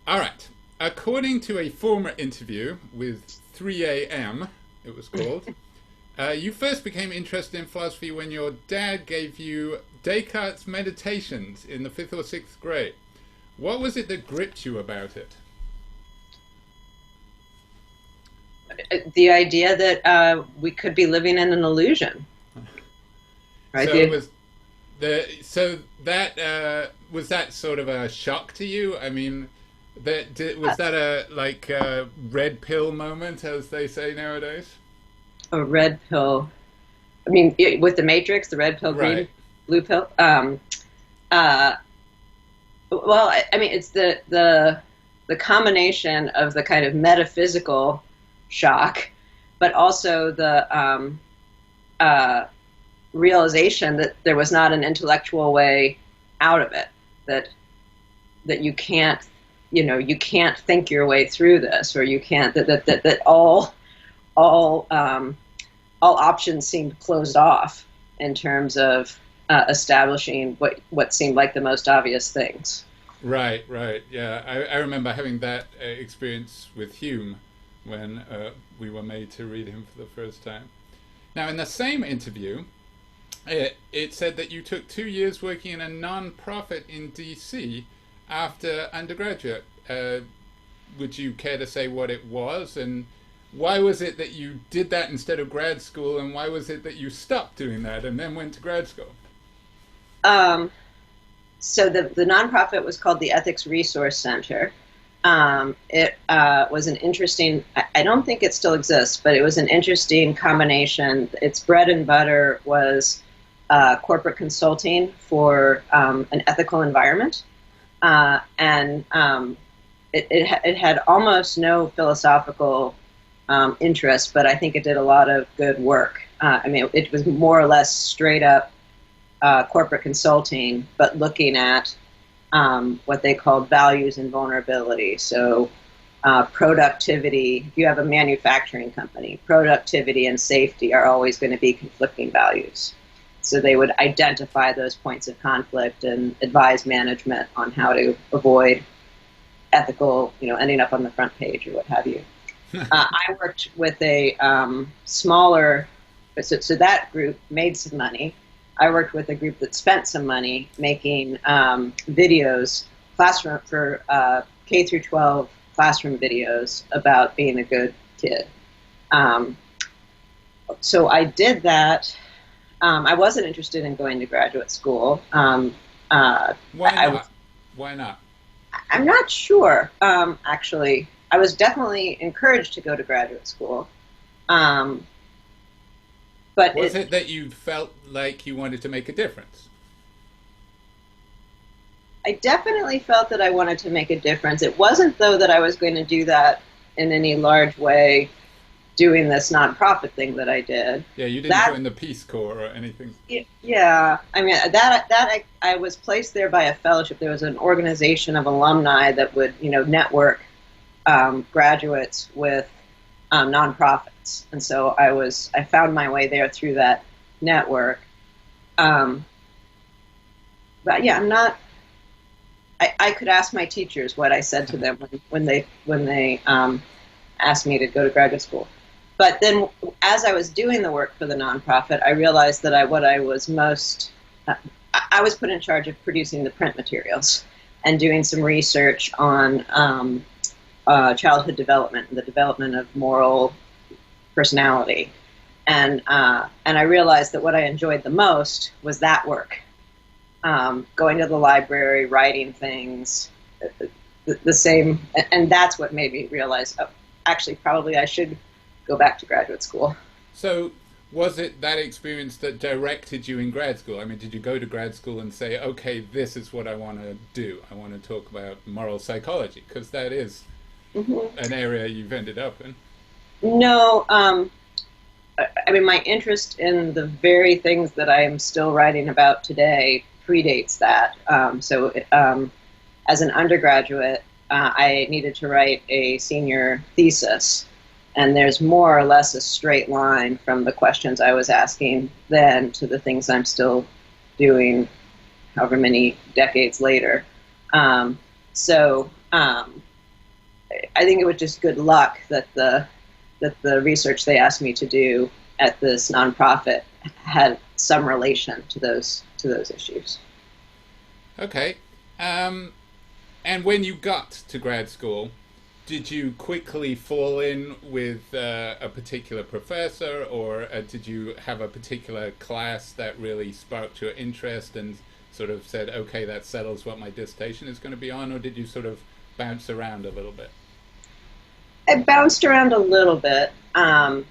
All right. According to a former interview with 3AM, it was called, you first became interested in philosophy when your dad gave you Descartes' Meditations in the fifth or sixth grade. What was it that gripped you about it? The idea that we could be living in an illusion, right? So it was so that was that sort of a shock to you? I mean, was that a like a red pill moment, as they say nowadays? A red pill. I mean, with the Matrix, the red pill, Right. green, blue pill. Uh, well, I mean, it's the combination of the kind of metaphysical shock, but also the uh, realization that there was not an intellectual way out of it. That you can't, you can't think your way through this, or you can't. That all options seemed closed off in terms of establishing what seemed like the most obvious things. Right, right. Yeah, I remember having that experience with Hume when we were made to read him for the first time. Now, in the same interview, it said that you took 2 years working in a non-profit in DC after undergraduate. Would you care to say what it was, and why was it that you did that instead of grad school, and why was it that you stopped doing that and then went to grad school? Um, so the nonprofit was called the Ethics Resource Center. It was an interesting, I don't think it still exists, but it was an interesting combination. Its bread and butter was corporate consulting for an ethical environment. And it had almost no philosophical interest, but I think it did a lot of good work. I mean, it was more or less straight up corporate consulting, but looking at what they called values and vulnerability. So productivity, if you have a manufacturing company, productivity and safety are always going to be conflicting values. So they would identify those points of conflict and advise management on how to avoid ethical, ending up on the front page or what have you. I worked with a smaller, so that group made some money. I worked with a group that spent some money making videos, classroom for K through 12 classroom videos about being a good kid. So I did that. I wasn't interested in going to graduate school. Why not? Why not? I'm not sure, actually. I was definitely encouraged to go to graduate school. Um, but Was it that you felt like you wanted to make a difference? I definitely felt that I wanted to make a difference. It wasn't, though, that I was going to do that in any large way, doing this nonprofit thing that I did. Yeah, you didn't That, join the Peace Corps or anything. yeah, I mean, I was placed there by a fellowship. There was an organization of alumni that would, network graduates with nonprofits, and so I found my way there through that network. Um, but yeah, I'm not. I could ask my teachers what I said to them when they asked me to go to graduate school. But then, as I was doing the work for the nonprofit, I realized that I was put in charge of producing the print materials and doing some research on childhood development and the development of moral personality. And I realized that what I enjoyed the most was that work, going to the library, writing things, the same, and that's what made me realize, oh, actually, probably I should go back to graduate school. So, was it that experience that directed you in grad school? I mean, did you go to grad school and say, okay, this is what I want to do? I want to talk about moral psychology, because that is Hmm. an area you've ended up in. No, I mean, my interest in the very things that I am still writing about today predates that. As an undergraduate, I needed to write a senior thesis, and there's more or less a straight line from the questions I was asking then to the things I'm still doing however many decades later. Um, so, um, I think it was just good luck that the research they asked me to do at this nonprofit had some relation to those issues. Okay. And when you got to grad school, did you quickly fall in with a particular professor, or did you have a particular class that really sparked your interest and sort of said, okay, that settles what my dissertation is going to be on, or did you sort of bounce around a little bit? I bounced around a little bit. In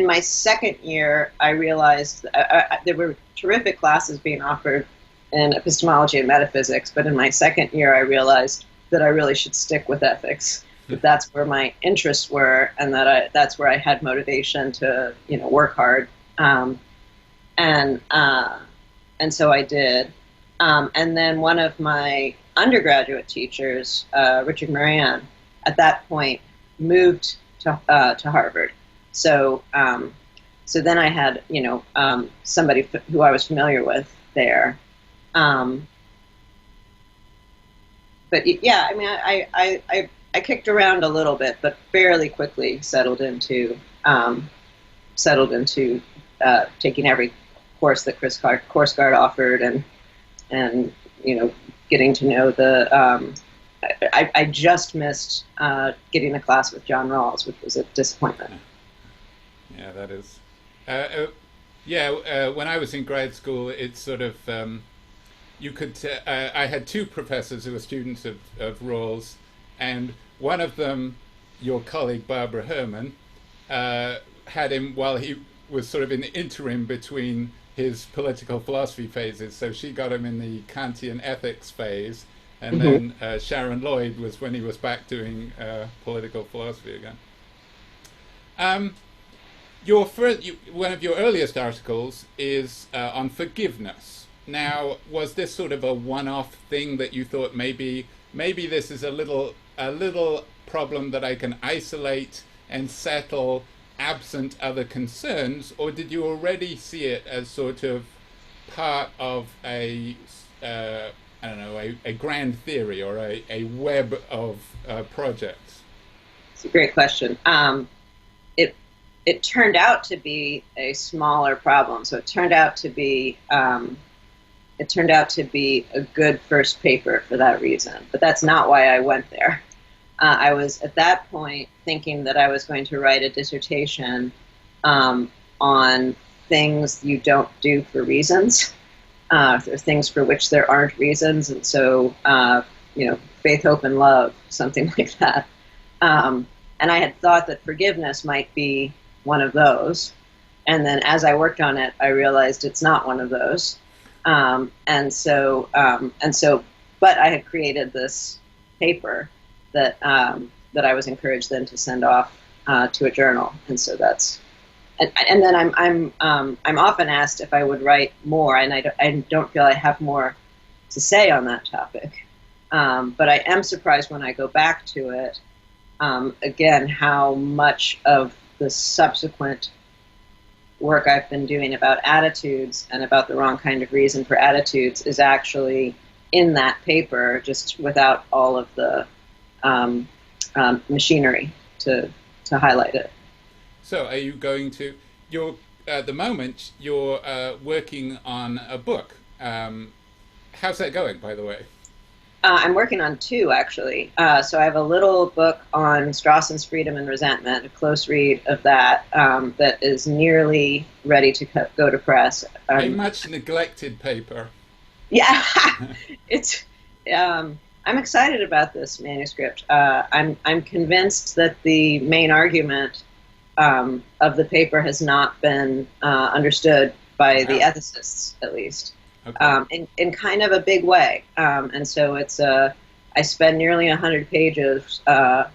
my second year, I realized there were terrific classes being offered in epistemology and metaphysics, but in my second year, I realized that I really should stick with ethics. That that's where my interests were, and that's where I had motivation to work hard, and so I did. And then one of my undergraduate teachers, Richard Moran, at that point moved to Harvard. So then I had somebody who I was familiar with there. But yeah, I mean, I kicked around a little bit, but fairly quickly settled into taking every course that Course Guard offered, and getting to know the. I just missed getting a class with John Rawls, which was a disappointment. Yeah, that is. When I was in grad school, it's sort of you could. I had two professors who were students of Rawls, and one of them, your colleague Barbara Herman, had him while he was sort of in the interim between his political philosophy phases. So she got him in the Kantian ethics phase, and then Sharon Lloyd was when he was back doing political philosophy again. One of your earliest articles is on forgiveness. Now, was this sort of a one-off thing that you thought maybe this is a little problem that I can isolate and settle absent other concerns, or did you already see it as sort of part of a grand theory or a web of projects? It's a great question. It turned out to be a smaller problem, so it turned out to be a good first paper for that reason. But that's not why I went there. I was at that point thinking that I was going to write a dissertation on things you don't do for reasons. There are things for which there aren't reasons, and so faith, hope, and love, something like that. And I had thought that forgiveness might be one of those, and then as I worked on it, I realized it's not one of those. But I had created this paper that I was encouraged then to send off to a journal, and so that's. And then I'm often asked if I would write more, and I don't feel I have more to say on that topic. But I am surprised when I go back to it, again, how much of the subsequent work I've been doing about attitudes and about the wrong kind of reason for attitudes is actually in that paper, just without all of the machinery to highlight it. So are you going to, at the moment, you're working on a book. How's that going, by the way? I'm working on two, actually. So I have a little book on Strawson's Freedom and Resentment, a close read of that, that is nearly ready to go to press. A much neglected paper. Yeah, it's. I'm excited about this manuscript. I'm convinced that the main argument of the paper has not been understood by the ethicists, at least. Okay. In kind of a big way. And so it's I spend nearly 100 pages, I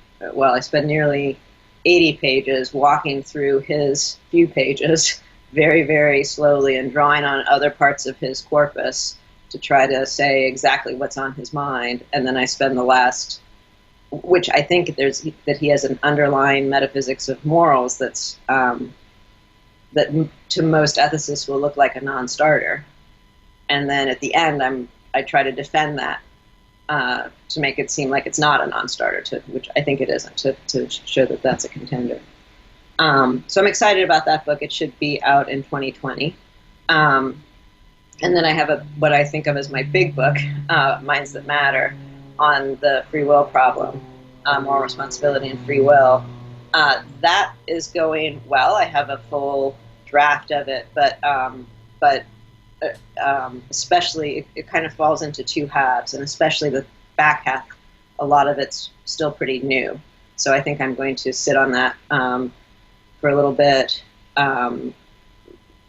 spend nearly 80 pages walking through his few pages very, very slowly and drawing on other parts of his corpus to try to say exactly what's on his mind. And then I spend the last, which I think that he has an underlying metaphysics of morals that's that to most ethicists will look like a non-starter. And then at the end, I try to defend that to make it seem like it's not a non-starter, which I think it isn't, to show that that's a contender. So I'm excited about that book. It should be out in 2020. And then I have what I think of as my big book, Minds That Matter, on the free will problem, moral responsibility and free will. That is going well. I have a full draft of it, but especially it kind of falls into two halves, and especially the back half, a lot of it's still pretty new. So I think I'm going to sit on that for a little bit,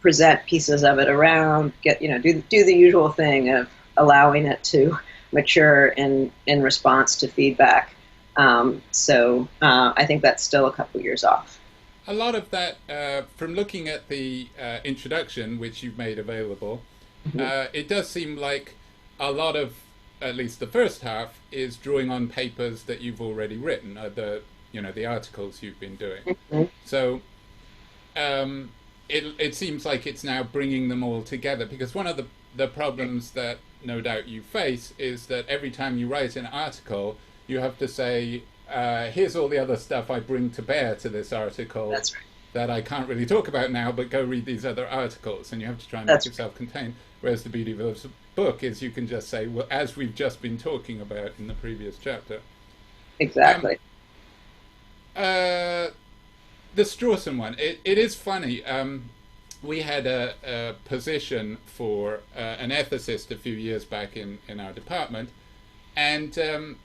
present pieces of it around, do the usual thing of allowing it to mature in response to feedback. So I think that's still a couple years off. A lot of that, from looking at the introduction, which you've made available, it does seem like a lot of, at least the first half, is drawing on papers that you've already written, the articles you've been doing. So it seems like it's now bringing them all together, because one of the problems that no doubt you face is that every time you write an article, you have to say, here's all the other stuff I bring to bear to this article. That's right. That I can't really talk about now, but go read these other articles, and you have to try and make yourself contained. Whereas the beauty of a book is you can just say, well, as we've just been talking about in the previous chapter. Exactly. The Strawson one, it is funny. We had a position for an ethicist a few years back in our department, and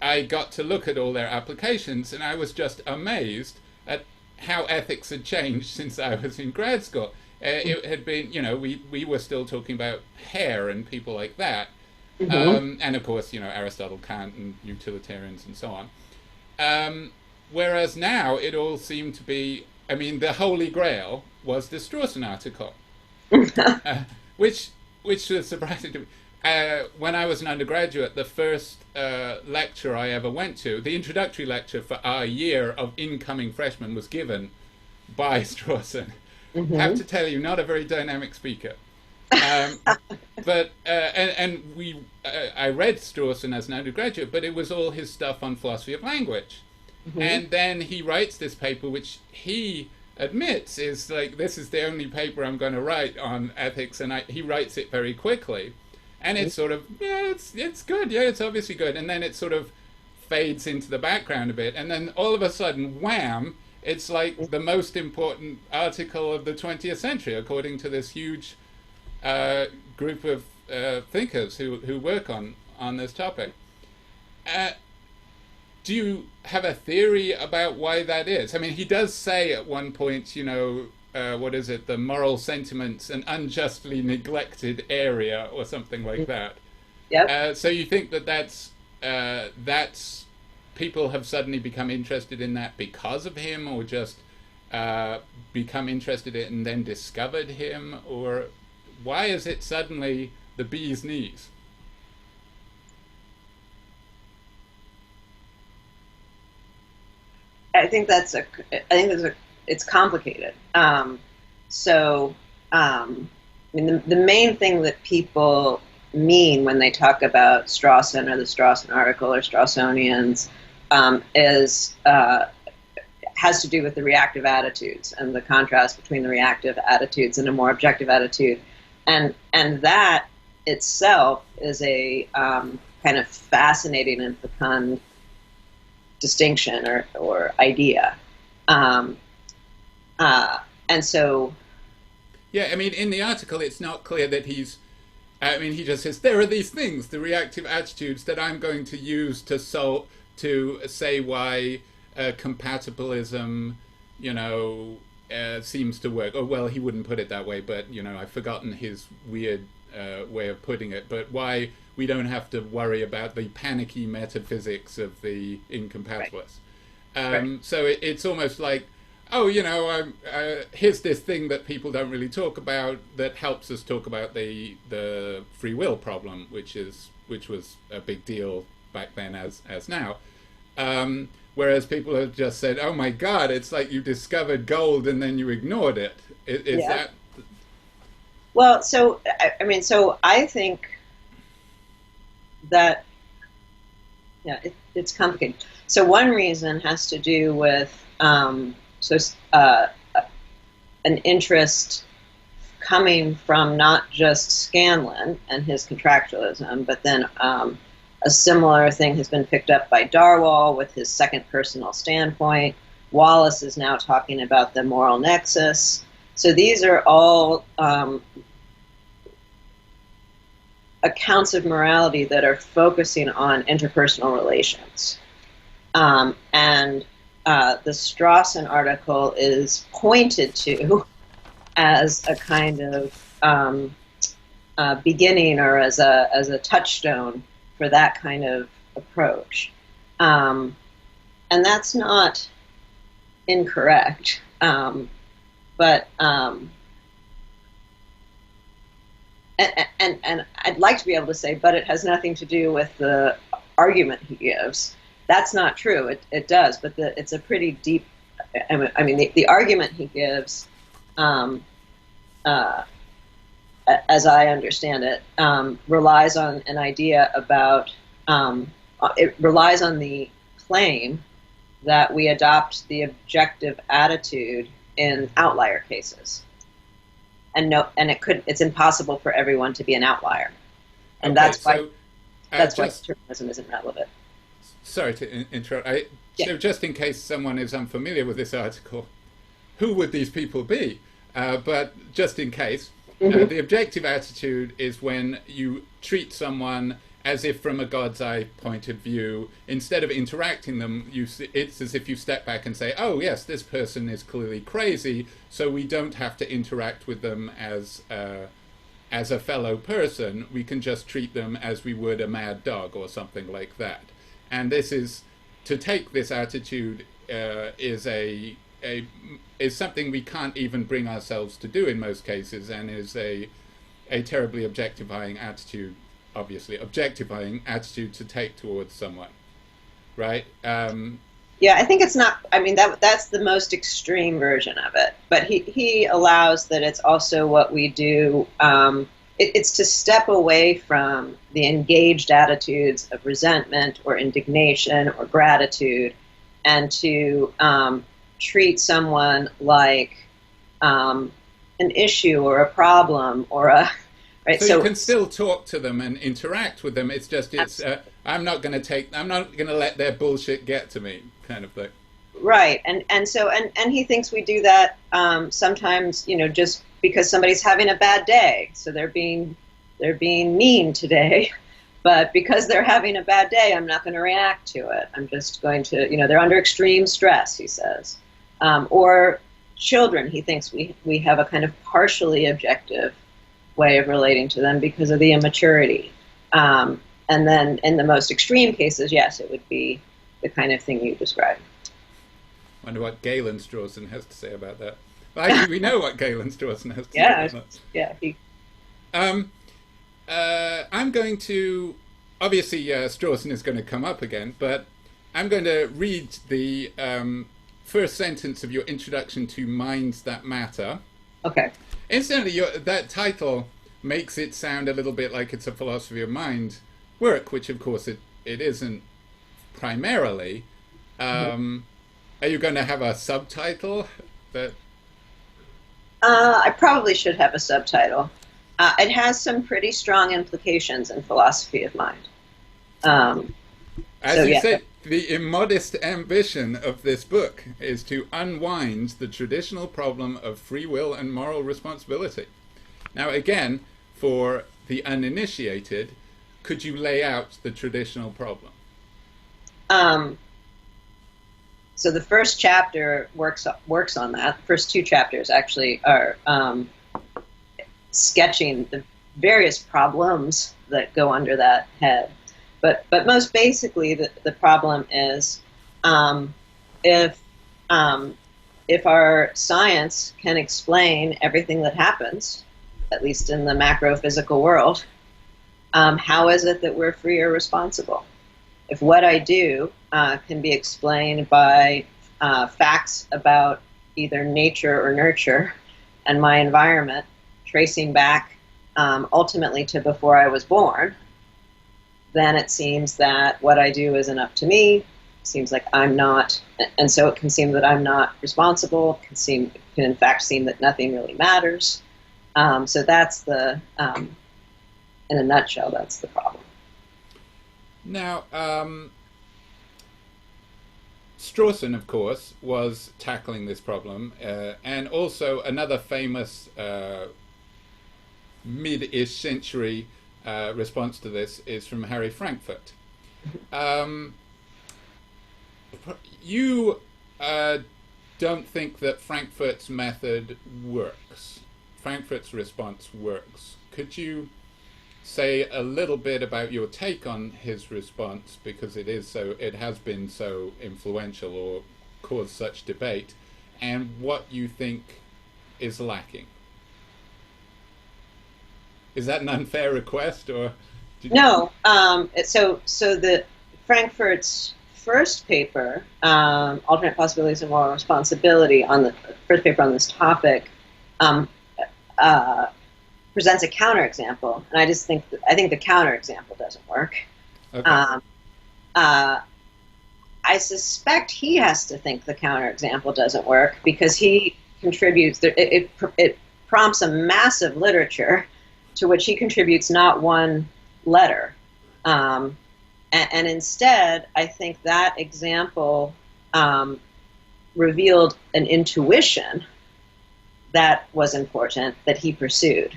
I got to look at all their applications, and I was just amazed at how ethics had changed since I was in grad school. It had been, we were still talking about hair and people like that. And of course, Aristotle, Kant, and utilitarians and so on. Whereas now it all seemed to be, the Holy Grail was the Strawson article, which was surprising to me. When I was an undergraduate, the first lecture I ever went to, the introductory lecture for our year of incoming freshmen, was given by Strawson. I have to tell you, not a very dynamic speaker. But I read Strawson as an undergraduate, but it was all his stuff on philosophy of language. And then he writes this paper, which he admits is like, this is the only paper I'm going to write on ethics, and he writes it very quickly. And it's sort of, it's good, it's obviously good. And then it sort of fades into the background a bit. And then all of a sudden, wham, it's like the most important article of the 20th century, according to this huge group of thinkers who work on this topic. Do you have a theory about why that is? He does say at one point, what is it? The moral sentiments, an unjustly neglected area, or something like that. Yep. So you think that's people have suddenly become interested in that because of him, or just become interested in it and then discovered him, or why is it suddenly the bee's knees? I think it's complicated. The main thing that people mean when they talk about Strawson or the Strawson article or Strawsonians has to do with the reactive attitudes and the contrast between the reactive attitudes and a more objective attitude, and that itself is a kind of fascinating and fecund distinction or idea. And so, in the article it's not clear that he just says there are these things, the reactive attitudes, that I'm going to use to say why compatibilism seems to work. Oh, well, he wouldn't put it that way, but I've forgotten his weird way of putting it, but why we don't have to worry about the panicky metaphysics of the incompatibilists. So it's almost like, here's this thing that people don't really talk about that helps us talk about the free will problem, which was a big deal back then as now. Whereas people have just said, oh my God, it's like you discovered gold and then you ignored it. Is that? Well, so I think that yeah, it's complicated. So one reason has to do with an interest coming from not just Scanlon and his contractualism, but then a similar thing has been picked up by Darwall with his second personal standpoint. Wallace is now talking about the moral nexus. So these are all accounts of morality that are focusing on interpersonal relations. And the Strawson article is pointed to as a kind of beginning, or as a touchstone for that kind of approach. And that's not incorrect. But and I'd like to be able to say, but it has nothing to do with the argument he gives. That's not true. It does, but it's a pretty deep. I mean, the argument he gives, as I understand it, relies on an idea about. It relies on the claim that we adopt the objective attitude in outlier cases, and it's impossible for everyone to be an outlier, and okay, that's why determinism isn't relevant. Sorry to interrupt. Yeah. So just in case someone is unfamiliar with this article, who would these people be? But just in case, the objective attitude is when you treat someone as if from a God's eye point of view. Instead of interacting them, it's as if you step back and say, oh yes, this person is clearly crazy, so we don't have to interact with them as a fellow person. We can just treat them as we would a mad dog or something like that. And this is, to take this attitude is something we can't even bring ourselves to do in most cases, and is a terribly objectifying attitude, obviously objectifying attitude to take towards someone, right? Yeah, I think it's not. I mean, that's the most extreme version of it. But he allows that it's also what we do. It's to step away from the engaged attitudes of resentment or indignation or gratitude, and to treat someone like an issue or a problem or a right. So you can still talk to them and interact with them. It's just I'm not going to let their bullshit get to me, kind of thing. Right, and so he thinks we do that sometimes, just because somebody's having a bad day, so they're being mean today, but because they're having a bad day, I'm not going to react to it. I'm just going to, they're under extreme stress, he says, or children. He thinks we have a kind of partially objective way of relating to them because of the immaturity, and then in the most extreme cases, yes, it would be the kind of thing you described. I wonder what Galen Strawson has to say about that. Well, actually, we know what Galen Strawson has to say about that. Yeah. I'm going to, obviously Strawson is going to come up again, but I'm going to read the first sentence of your introduction to Minds That Matter. Okay. Incidentally, that title makes it sound a little bit like it's a philosophy of mind work, which of course it isn't primarily. Are you going to have a subtitle? I probably should have a subtitle. It has some pretty strong implications in philosophy of mind. As you say, the immodest ambition of this book is to unwind the traditional problem of free will and moral responsibility. Now, again, for the uninitiated, could you lay out the traditional problem? So the first chapter works on that. The first two chapters actually are sketching the various problems that go under that head. But most basically, the problem is if our science can explain everything that happens, at least in the macro physical world, how is it that we're free or responsible? If what I do can be explained by facts about either nature or nurture and my environment, tracing back ultimately to before I was born, then it seems that what I do isn't up to me. Seems like I'm not, and so it can seem that I'm not responsible. Can in fact seem that nothing really matters. So that's in a nutshell, that's the problem. Now, Strawson, of course, was tackling this problem, and also another famous mid-ish century response to this is from Harry Frankfurt. You don't think that Frankfurt's method works. Frankfurt's response works. Could you say a little bit about your take on his response, because it has been so influential or caused such debate, and what you think is lacking? Is that an unfair request, or? No. So the Frankfurt's first paper, Alternate Possibilities of Moral Responsibility, on the first paper on this topic, presents a counterexample, and I think the counterexample doesn't work. Okay. I suspect he has to think the counterexample doesn't work because he contributes. It prompts a massive literature to which he contributes not one letter, and instead, I think that example revealed an intuition that was important that he pursued.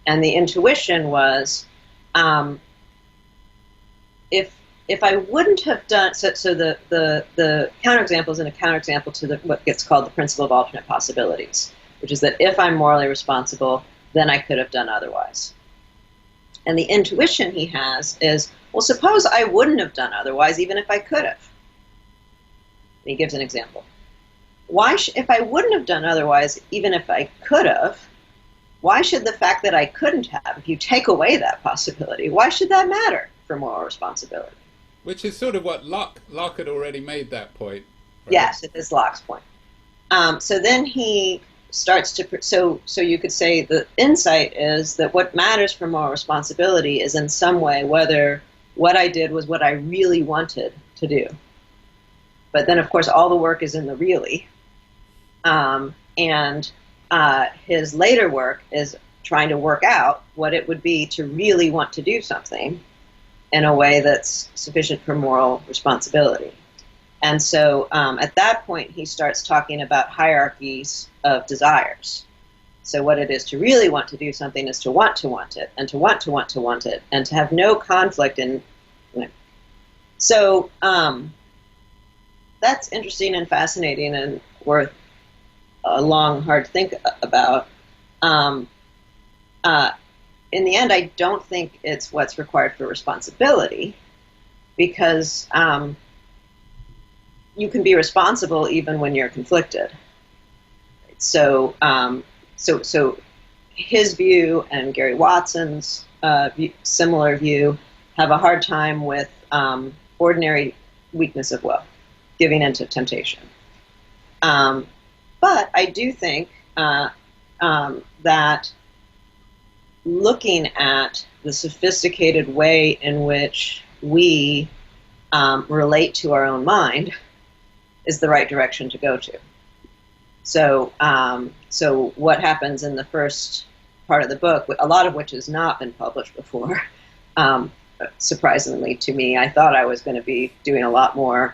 And the intuition was, if I wouldn't have done so the counterexample is in a counterexample to what gets called the principle of alternate possibilities, which is that if I'm morally responsible, then I could have done otherwise. And the intuition he has is, well, suppose I wouldn't have done otherwise, even if I could have. And he gives an example. If I wouldn't have done otherwise, even if I could have, why should the fact that I couldn't have, if you take away that possibility, why should that matter for moral responsibility? Which is sort of what Locke had already made that point. Right? Yes, it is Locke's point. So then he starts to, so you could say the insight is that what matters for moral responsibility is in some way whether what I did was what I really wanted to do. But then, of course, all the work is in the really. And his later work is trying to work out what it would be to really want to do something in a way that's sufficient for moral responsibility. And so at that point, he starts talking about hierarchies of desires. So what it is to really want to do something is to want it, and to want it, and to have no conflict in it. So that's interesting and fascinating and worth a long, hard think about. In the end, I don't think it's what's required for responsibility, because you can be responsible even when you're conflicted. So his view and Gary Watson's similar view have a hard time with ordinary weakness of will, giving into temptation. But I do think that looking at the sophisticated way in which we relate to our own mind is the right direction to go to. So what happens in the first part of the book, a lot of which has not been published before, surprisingly to me, I thought I was going to be doing a lot more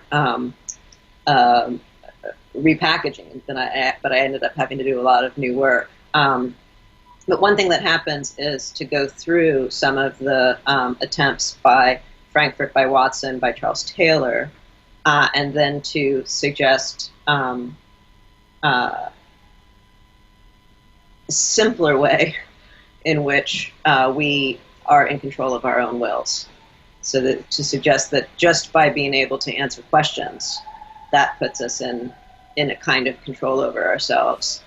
repackaging but I ended up having to do a lot of new work. But one thing that happens is to go through some of the attempts by Frankfurt, by Watson, by Charles Taylor, and then to suggest a simpler way in which we are in control of our own wills. So that to suggest that just by being able to answer questions, that puts us in a kind of control over ourselves.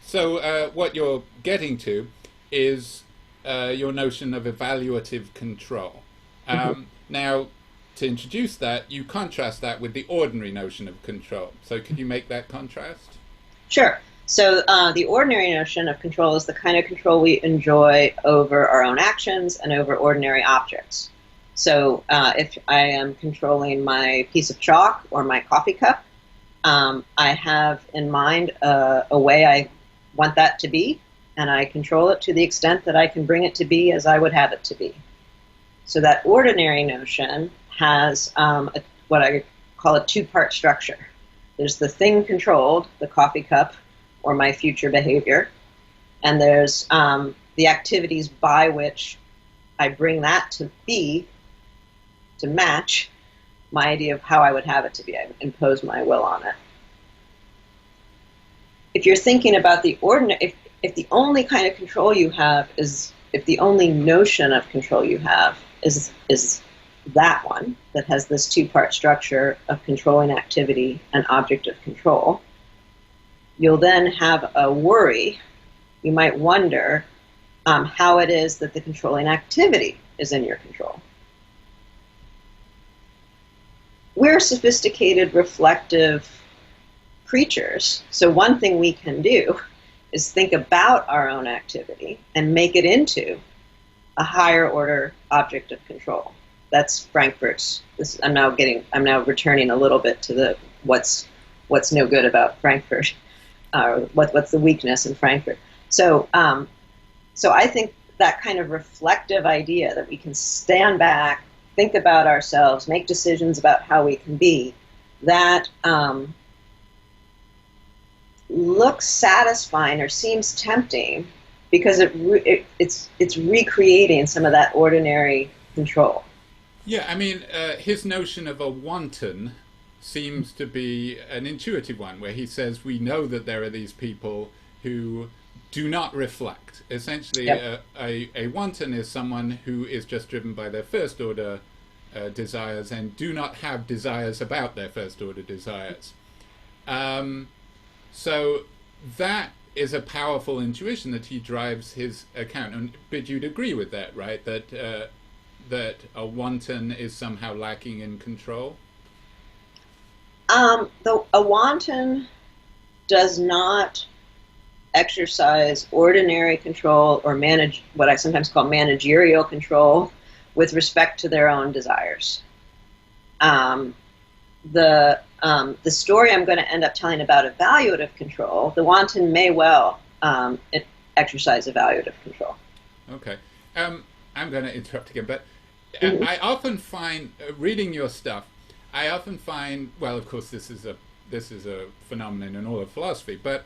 So what you're getting to is your notion of evaluative control. Now, to introduce that, you contrast that with the ordinary notion of control. So could you make that contrast? Sure. So the ordinary notion of control is the kind of control we enjoy over our own actions and over ordinary objects. So if I am controlling my piece of chalk or my coffee cup, I have in mind a way I want that to be, and I control it to the extent that I can bring it to be as I would have it to be. So that ordinary notion has what I call a two-part structure. There's the thing controlled, the coffee cup, or my future behavior, and there's the activities by which I bring that to be, to match my idea of how I would have it to be. I impose my will on it. If you're thinking about the ordinary, if the only kind of control you have is, if the only notion of control you have is that one that has this two-part structure of controlling activity and object of control, you'll then have a worry. You might wonder how it is that the controlling activity is in your control. We're sophisticated, reflective creatures, so one thing we can do is think about our own activity and make it into a higher order object of control. That's Frankfurt's. I'm now returning a little bit to the what's no good about Frankfurt, what's the weakness in Frankfurt. So I think that kind of reflective idea that we can stand back, think about ourselves, make decisions about how we can be, that looks satisfying or seems tempting because it's recreating some of that ordinary control. Yeah, I mean, his notion of a wanton seems to be an intuitive one, where he says we know that there are these people who do not reflect. Essentially, yep. A wanton is someone who is just driven by their first order desires and do not have desires about their first order desires. So that is a powerful intuition that he drives his account. But you'd agree with that, right? That a wanton is somehow lacking in control? A wanton does not exercise ordinary control or manage what I sometimes call managerial control with respect to their own desires. The story I'm going to end up telling about evaluative control, the wanton may well exercise evaluative control. Okay. I'm going to interrupt again, but I often find, reading your stuff, well, of course, this is a phenomenon in all of philosophy, but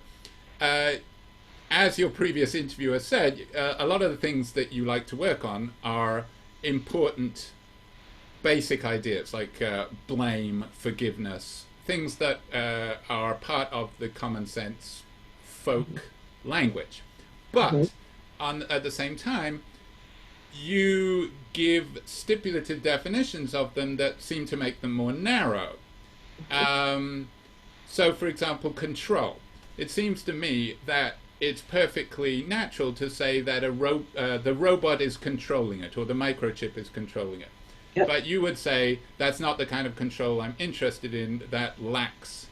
as your previous interviewer said, a lot of the things that you like to work on are important basic ideas like blame, forgiveness, things that are part of the common sense folk language. But at the same time, you give stipulative definitions of them that seem to make them more narrow. So, for example, control. It seems to me that it's perfectly natural to say that the robot is controlling it, or the microchip is controlling it. Yep. But you would say that's not the kind of control I'm interested in, that lacks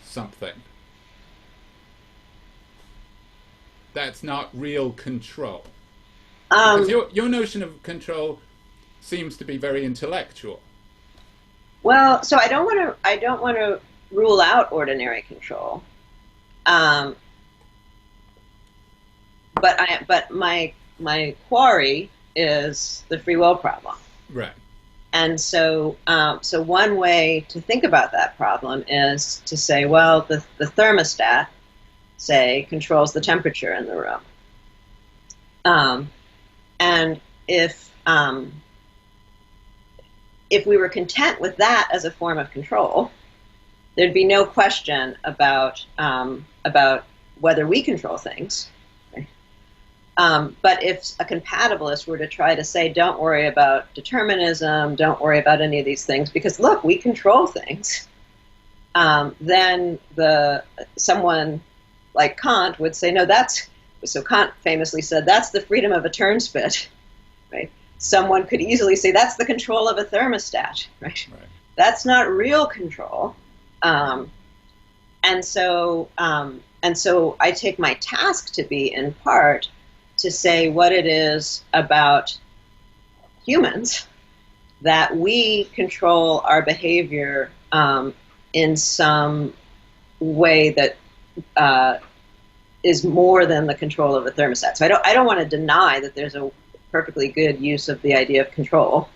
something. That's not real control. Because your notion of control seems to be very intellectual. Well, so I don't want to rule out ordinary control. But my quarry is the free will problem. Right. And so one way to think about that problem is to say, well, the thermostat, say, controls the temperature in the room. And if we were content with that as a form of control, there'd be no question about whether we control things. But if a compatibilist were to try to say, don't worry about determinism, don't worry about any of these things, because look, we control things, then someone like Kant would say, no, so Kant famously said, that's the freedom of a turnspit, right? Someone could easily say, that's the control of a thermostat, right? That's not real control. And so I take my task to be, in part, to say what it is about humans that we control our behavior in some way that is more than the control of a thermostat. So I don't want to deny that there's a perfectly good use of the idea of control,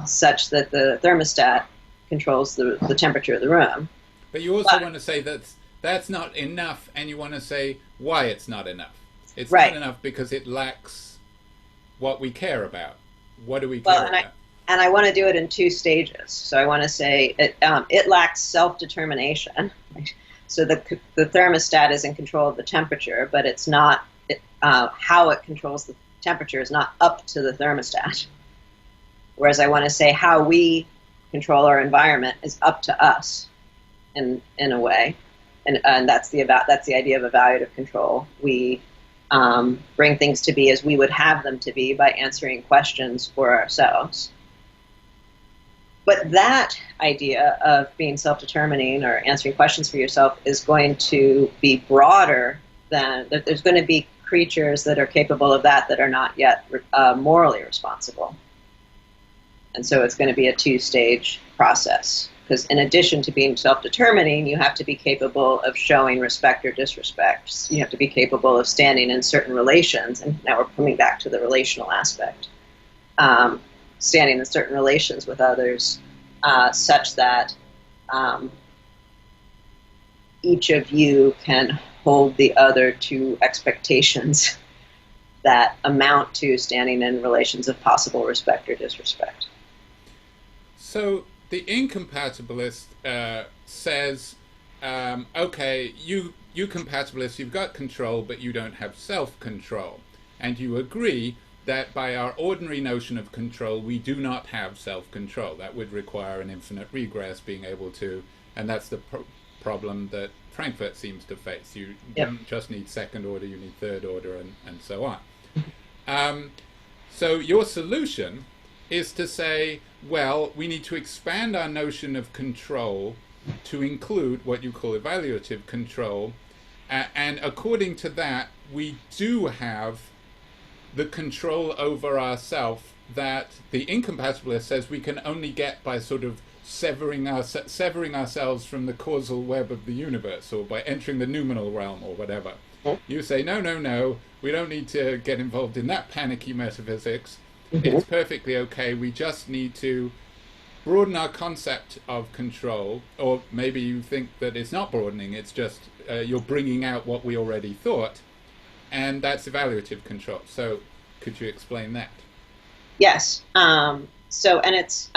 such that the thermostat controls the temperature of the room. But you also want to say that that's not enough, and you want to say why it's not enough. It's right. not enough because it lacks what we care about. What do we care about? And I want to do it in two stages. So I want to say it lacks self-determination. So the thermostat is in control of the temperature, but it's not how it controls the temperature is not up to the thermostat. Whereas I want to say how we control our environment is up to us, in a way, and that's the idea of evaluative control. We bring things to be as we would have them to be by answering questions for ourselves. But that idea of being self-determining or answering questions for yourself is going to be broader than that. There's going to be creatures that are capable of that are not yet morally responsible. And so it's going to be a two-stage process, because in addition to being self-determining, you have to be capable of showing respect or disrespect. You have to be capable of standing in certain relations, and now we're coming back to the relational aspect. Standing in certain relations with others such that each of you can hold the other to expectations that amount to standing in relations of possible respect or disrespect. So the incompatibilist says, okay, you compatibilists, you've got control, but you don't have self-control. And you agree that by our ordinary notion of control, we do not have self-control. That would require an infinite regress, being able to, and that's the problem that Frankfurt seems to face. You don't just need second order, you need third order, and so on. So your solution is to say, well, we need to expand our notion of control to include what you call evaluative control, and according to that, we do have the control over ourselves that the incompatibilist says we can only get by sort of severing ourselves from the causal web of the universe, or by entering the noumenal realm, or whatever. You say, no, we don't need to get involved in that panicky metaphysics. It's perfectly okay. We just need to broaden our concept of control, or maybe you think that it's not broadening, it's just you're bringing out what we already thought, and that's evaluative control. So could you explain that? Yes. So, and it's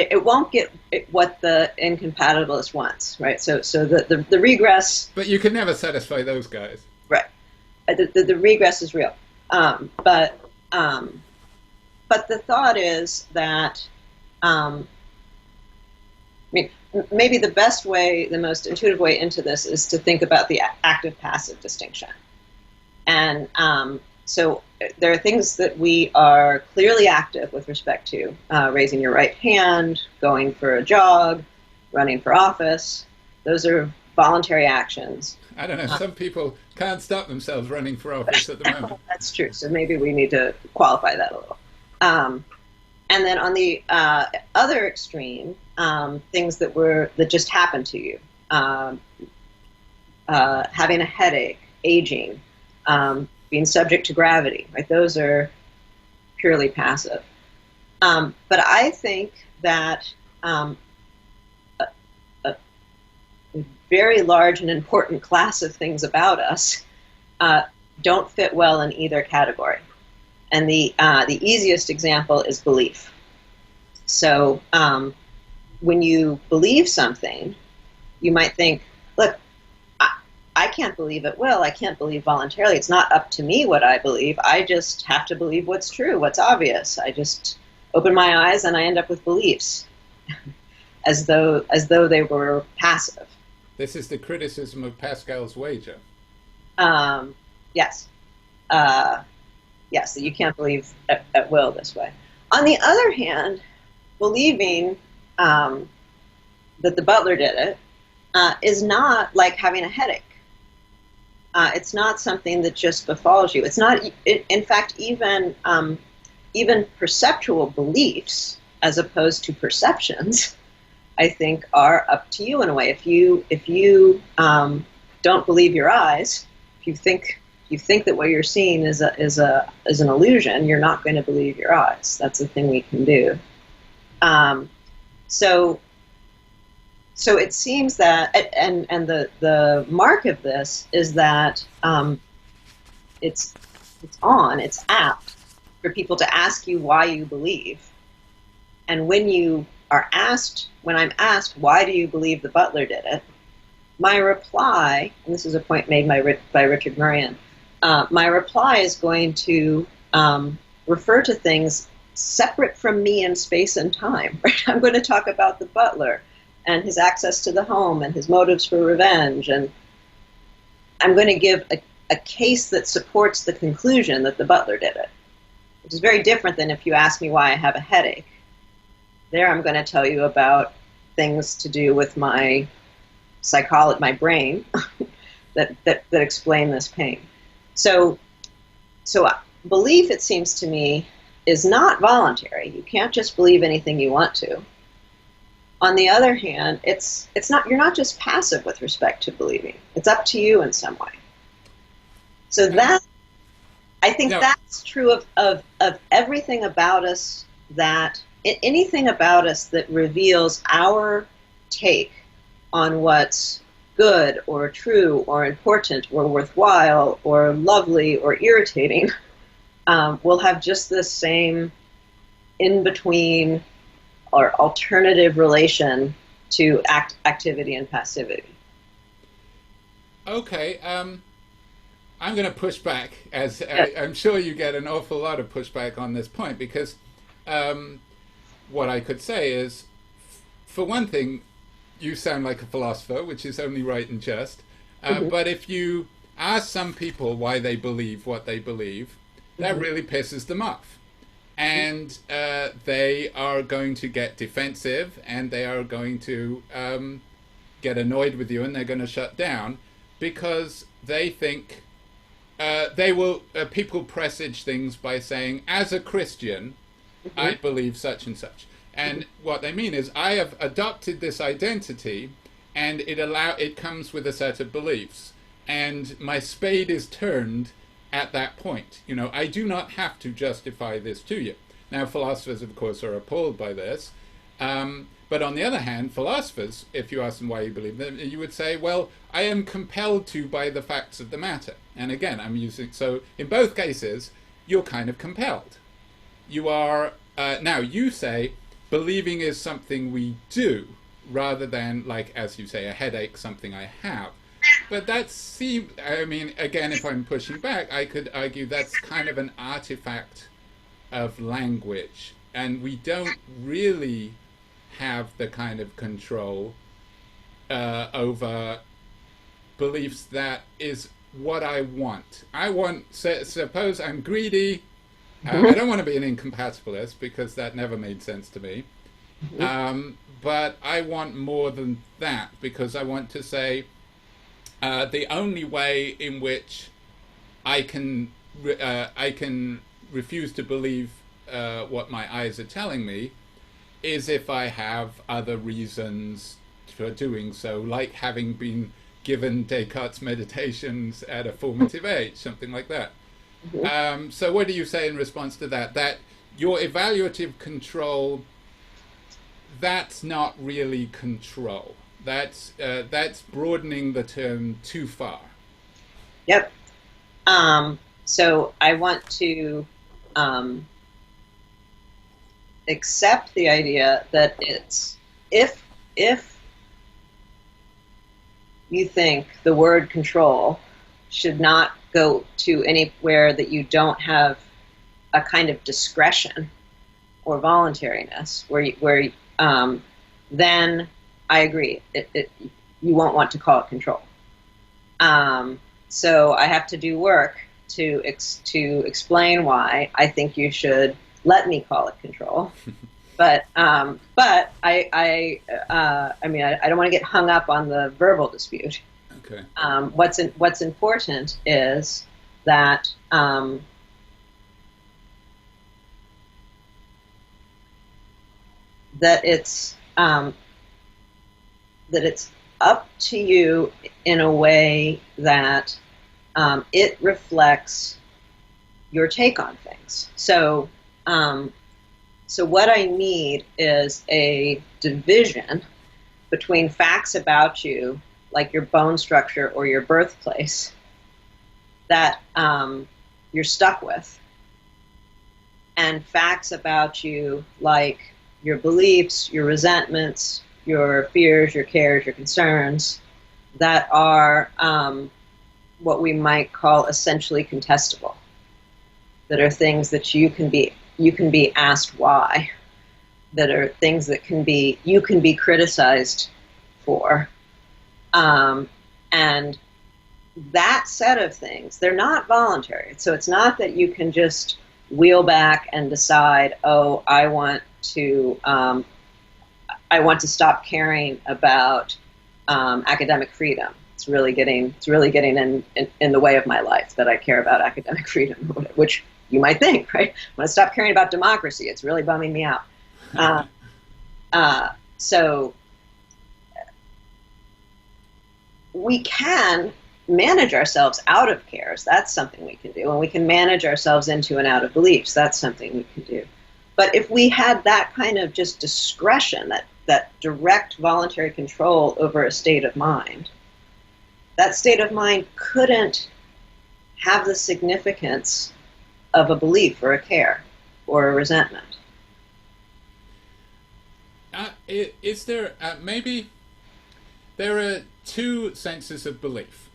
it won't get what the incompatibilist wants, right? So the regress. But you can never satisfy those guys, right? The regress is real, but the thought is that maybe the best way, the most intuitive way into this is to think about the active-passive distinction. And so there are things that we are clearly active with respect to, raising your right hand, going for a jog, running for office. Those are voluntary actions. I don't know, some people can't stop themselves running for office at the moment. That's true, so maybe we need to qualify that a little. And then on the other extreme, things that just happen to you, having a headache, aging, being subject to gravity, right? Those are purely passive. But I think that a very large and important class of things about us don't fit well in either category. And the easiest example is belief. So when you believe something, you might think, look, I can't believe it will. I can't believe voluntarily. It's not up to me what I believe. I just have to believe what's true, what's obvious. I just open my eyes and I end up with beliefs as though they were passive. This is the criticism of Pascal's wager. Yes. Yes, that you can't believe at will this way. On the other hand, believing that the butler did it is not like having a headache. It's not something that just befalls you. It's not. In fact, even perceptual beliefs, as opposed to perceptions, I think are up to you in a way. If you don't believe your eyes, if you think that what you're seeing is an illusion, you're not going to believe your eyes. That's the thing we can do. So it seems that, and the mark of this is that it's apt for people to ask you why you believe, and when I'm asked why do you believe the butler did it, my reply, and this is a point made by Richard Murrian, my reply is going to refer to things separate from me in space and time. Right? I'm going to talk about the butler and his access to the home and his motives for revenge, and I'm going to give a case that supports the conclusion that the butler did it, which is very different than if you ask me why I have a headache. There I'm going to tell you about things to do with my psychology, my brain, that explain this pain. So belief, it seems to me, is not voluntary. You can't just believe anything you want to. On the other hand, it's not. You're not just passive with respect to believing. It's up to you in some way. So that, I think that's true of everything about us, that anything about us that reveals our take on what's good or true or important or worthwhile or lovely or irritating will have just this same in-between or alternative relation to activity and passivity. Okay, I'm going to push back, as I'm sure you get an awful lot of pushback on this point, because what I could say is, for one thing, you sound like a philosopher, which is only right and just. But if you ask some people why they believe what they believe, that really pisses them off. And they are going to get defensive, and they are going to get annoyed with you, and they're going to shut down, because they think people presage things by saying, as a Christian, I believe such and such. And what they mean is, I have adopted this identity, and it comes with a set of beliefs, and my spade is turned at that point. You know, I do not have to justify this to you. Now, philosophers, of course, are appalled by this. But on the other hand, philosophers, if you ask them why you believe them, you would say, well, I am compelled to by the facts of the matter. And again, so in both cases, you're kind of compelled. You are, now you say, believing is something we do, rather than, like, as you say, a headache, something I have. But I mean, again, if I'm pushing back, I could argue that's kind of an artifact of language, and we don't really have the kind of control over beliefs that is what I want. Suppose I'm greedy. I don't want to be an incompatibilist, because that never made sense to me. But I want more than that, because I want to say the only way in which I can refuse to believe what my eyes are telling me is if I have other reasons for doing so, like having been given Descartes' meditations at a formative age, something like that. So what do you say in response to that? That your evaluative control, that's not really control. That's broadening the term too far. Yep. So I want to accept the idea that it's if you think the word control should not go to anywhere that you don't have a kind of discretion or voluntariness, then I agree. You won't want to call it control. So I have to do work to explain why I think you should let me call it control. But I mean, I don't want to get hung up on the verbal dispute. Okay. What's important is that that it's up to you in a way that it reflects your take on things. So what I need is a division between facts about you, like your bone structure or your birthplace, that you're stuck with, and facts about you, like your beliefs, your resentments, your fears, your cares, your concerns, that are what we might call essentially contestable, that are things that you can be asked why, that are things that you can be criticized for, and that set of things, they're not voluntary. So it's not that you can just wheel back and decide, oh, I want to stop caring about academic freedom. It's really getting in the way of my life that I care about academic freedom, which you might think, right? I want to stop caring about democracy. It's really bumming me out. So we can manage ourselves out of cares. That's something we can do. And we can manage ourselves into and out of beliefs. That's something we can do. But if we had that kind of just discretion, that direct voluntary control over a state of mind, that state of mind couldn't have the significance of a belief or a care or a resentment. Is there maybe there are two senses of belief,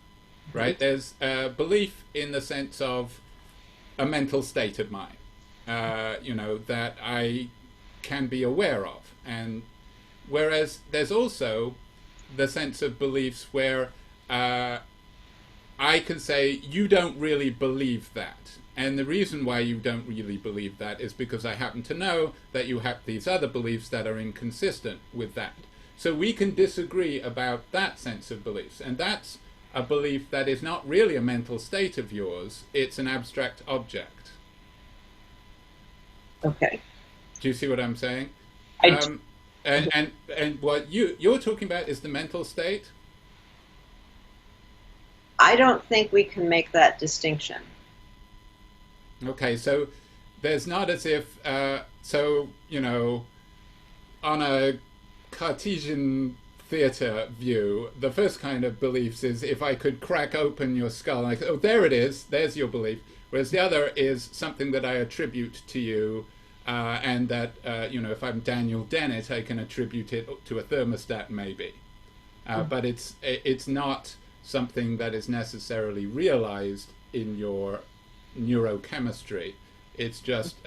right? There's belief in the sense of a mental state of mind, that I can be aware of, and whereas there's also the sense of beliefs where I can say, you don't really believe that. And the reason why you don't really believe that is because I happen to know that you have these other beliefs that are inconsistent with that. So we can disagree about that sense of beliefs. And that's a belief that is not really a mental state of yours. It's an abstract object. Okay. Do you see what I'm saying? And what you're talking about is the mental state? I don't think we can make that distinction. Okay, so there's not as if, on a Cartesian theatre view, the first kind of beliefs is if I could crack open your skull, like, oh, there it is, there's your belief. Whereas the other is something that I attribute to you, and that, if I'm Daniel Dennett, I can attribute it to a thermostat, maybe. But it's not something that is necessarily realized in your neurochemistry. It's just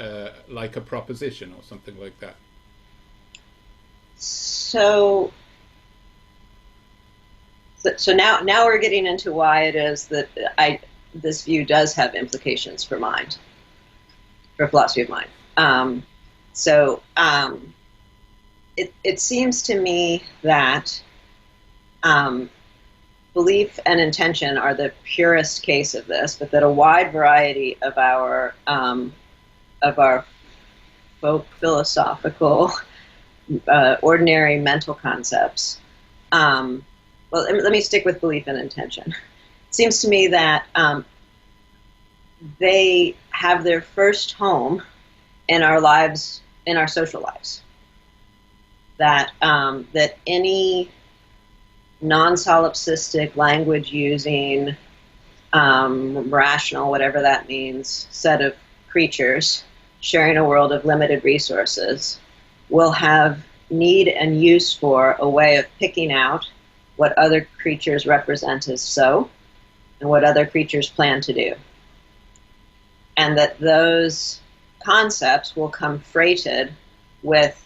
like a proposition or something like that. So now we're getting into why it is that this view does have implications for mind, for philosophy of mind. It seems to me that belief and intention are the purest case of this, but that a wide variety of our folk philosophical, ordinary mental concepts. Well, let me stick with belief and intention. It seems to me that they have their first home in our lives, in our social lives. That any non-solipsistic, language-using, rational, whatever that means, set of creatures sharing a world of limited resources will have need and use for a way of picking out what other creatures represent as so and what other creatures plan to do. And that those concepts will come freighted with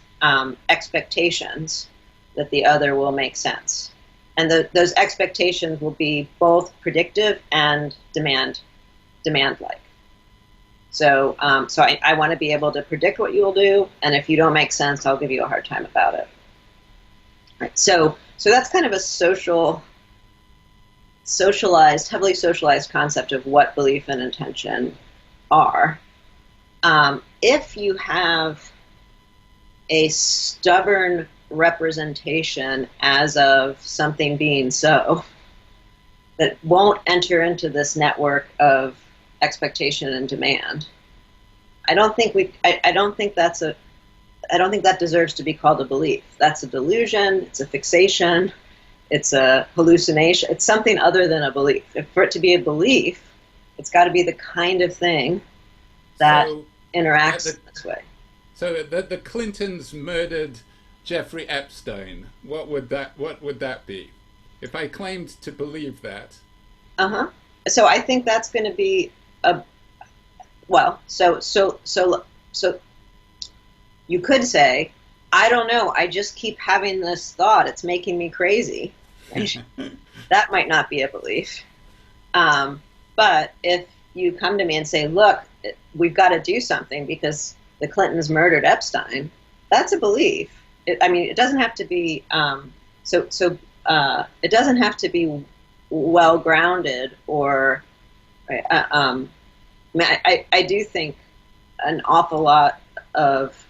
expectations that the other will make sense. And those expectations will be both predictive and demand-like. So I want to be able to predict what you will do, and if you don't make sense, I'll give you a hard time about it. Right. So that's kind of a social heavily socialized concept of what belief and intention are. If you have a stubborn representation as of something being so that won't enter into this network of expectation and demand, I don't think that deserves to be called a belief. That's a delusion, it's a fixation, it's a hallucination, it's something other than a belief. For it to be a belief, it's got to be the kind of thing that interacts in this way. So the Clintons murdered Jeffrey Epstein. What would that be? If I claimed to believe that. So I think that's going to be so you could say, I don't know, I just keep having this thought, it's making me crazy. That might not be a belief. But if you come to me and say, look, we've got to do something because the Clintons murdered Epstein, that's a belief. It doesn't have to be it doesn't have to be well grounded or. I do think an awful lot of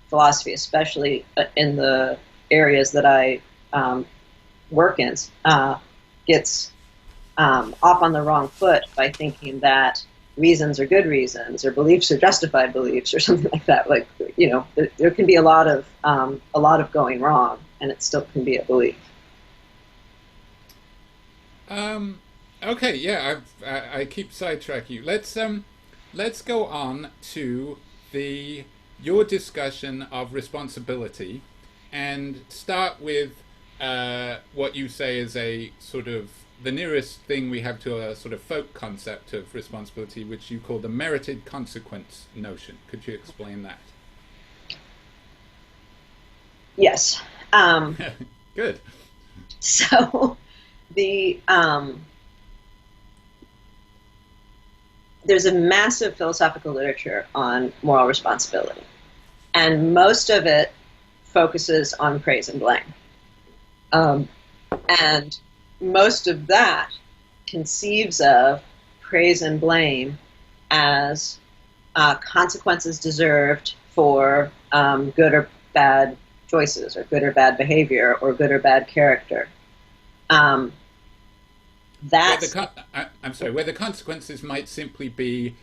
philosophy, especially in the areas that I work in, gets off on the wrong foot by thinking that reasons are good reasons or beliefs are justified beliefs or something like that. Like, there can be a lot of going wrong, and it still can be a belief. Okay, yeah, I keep sidetracking you. Let's go on to your discussion of responsibility, and start with what you say is a sort of the nearest thing we have to a sort of folk concept of responsibility, which you call the merited consequence notion. Could you explain that? Yes. Good. So there's a massive philosophical literature on moral responsibility, and most of it focuses on praise and blame. And most of that conceives of praise and blame as consequences deserved for good or bad choices, or good or bad behavior, or good or bad character. I'm sorry, where the consequences might simply be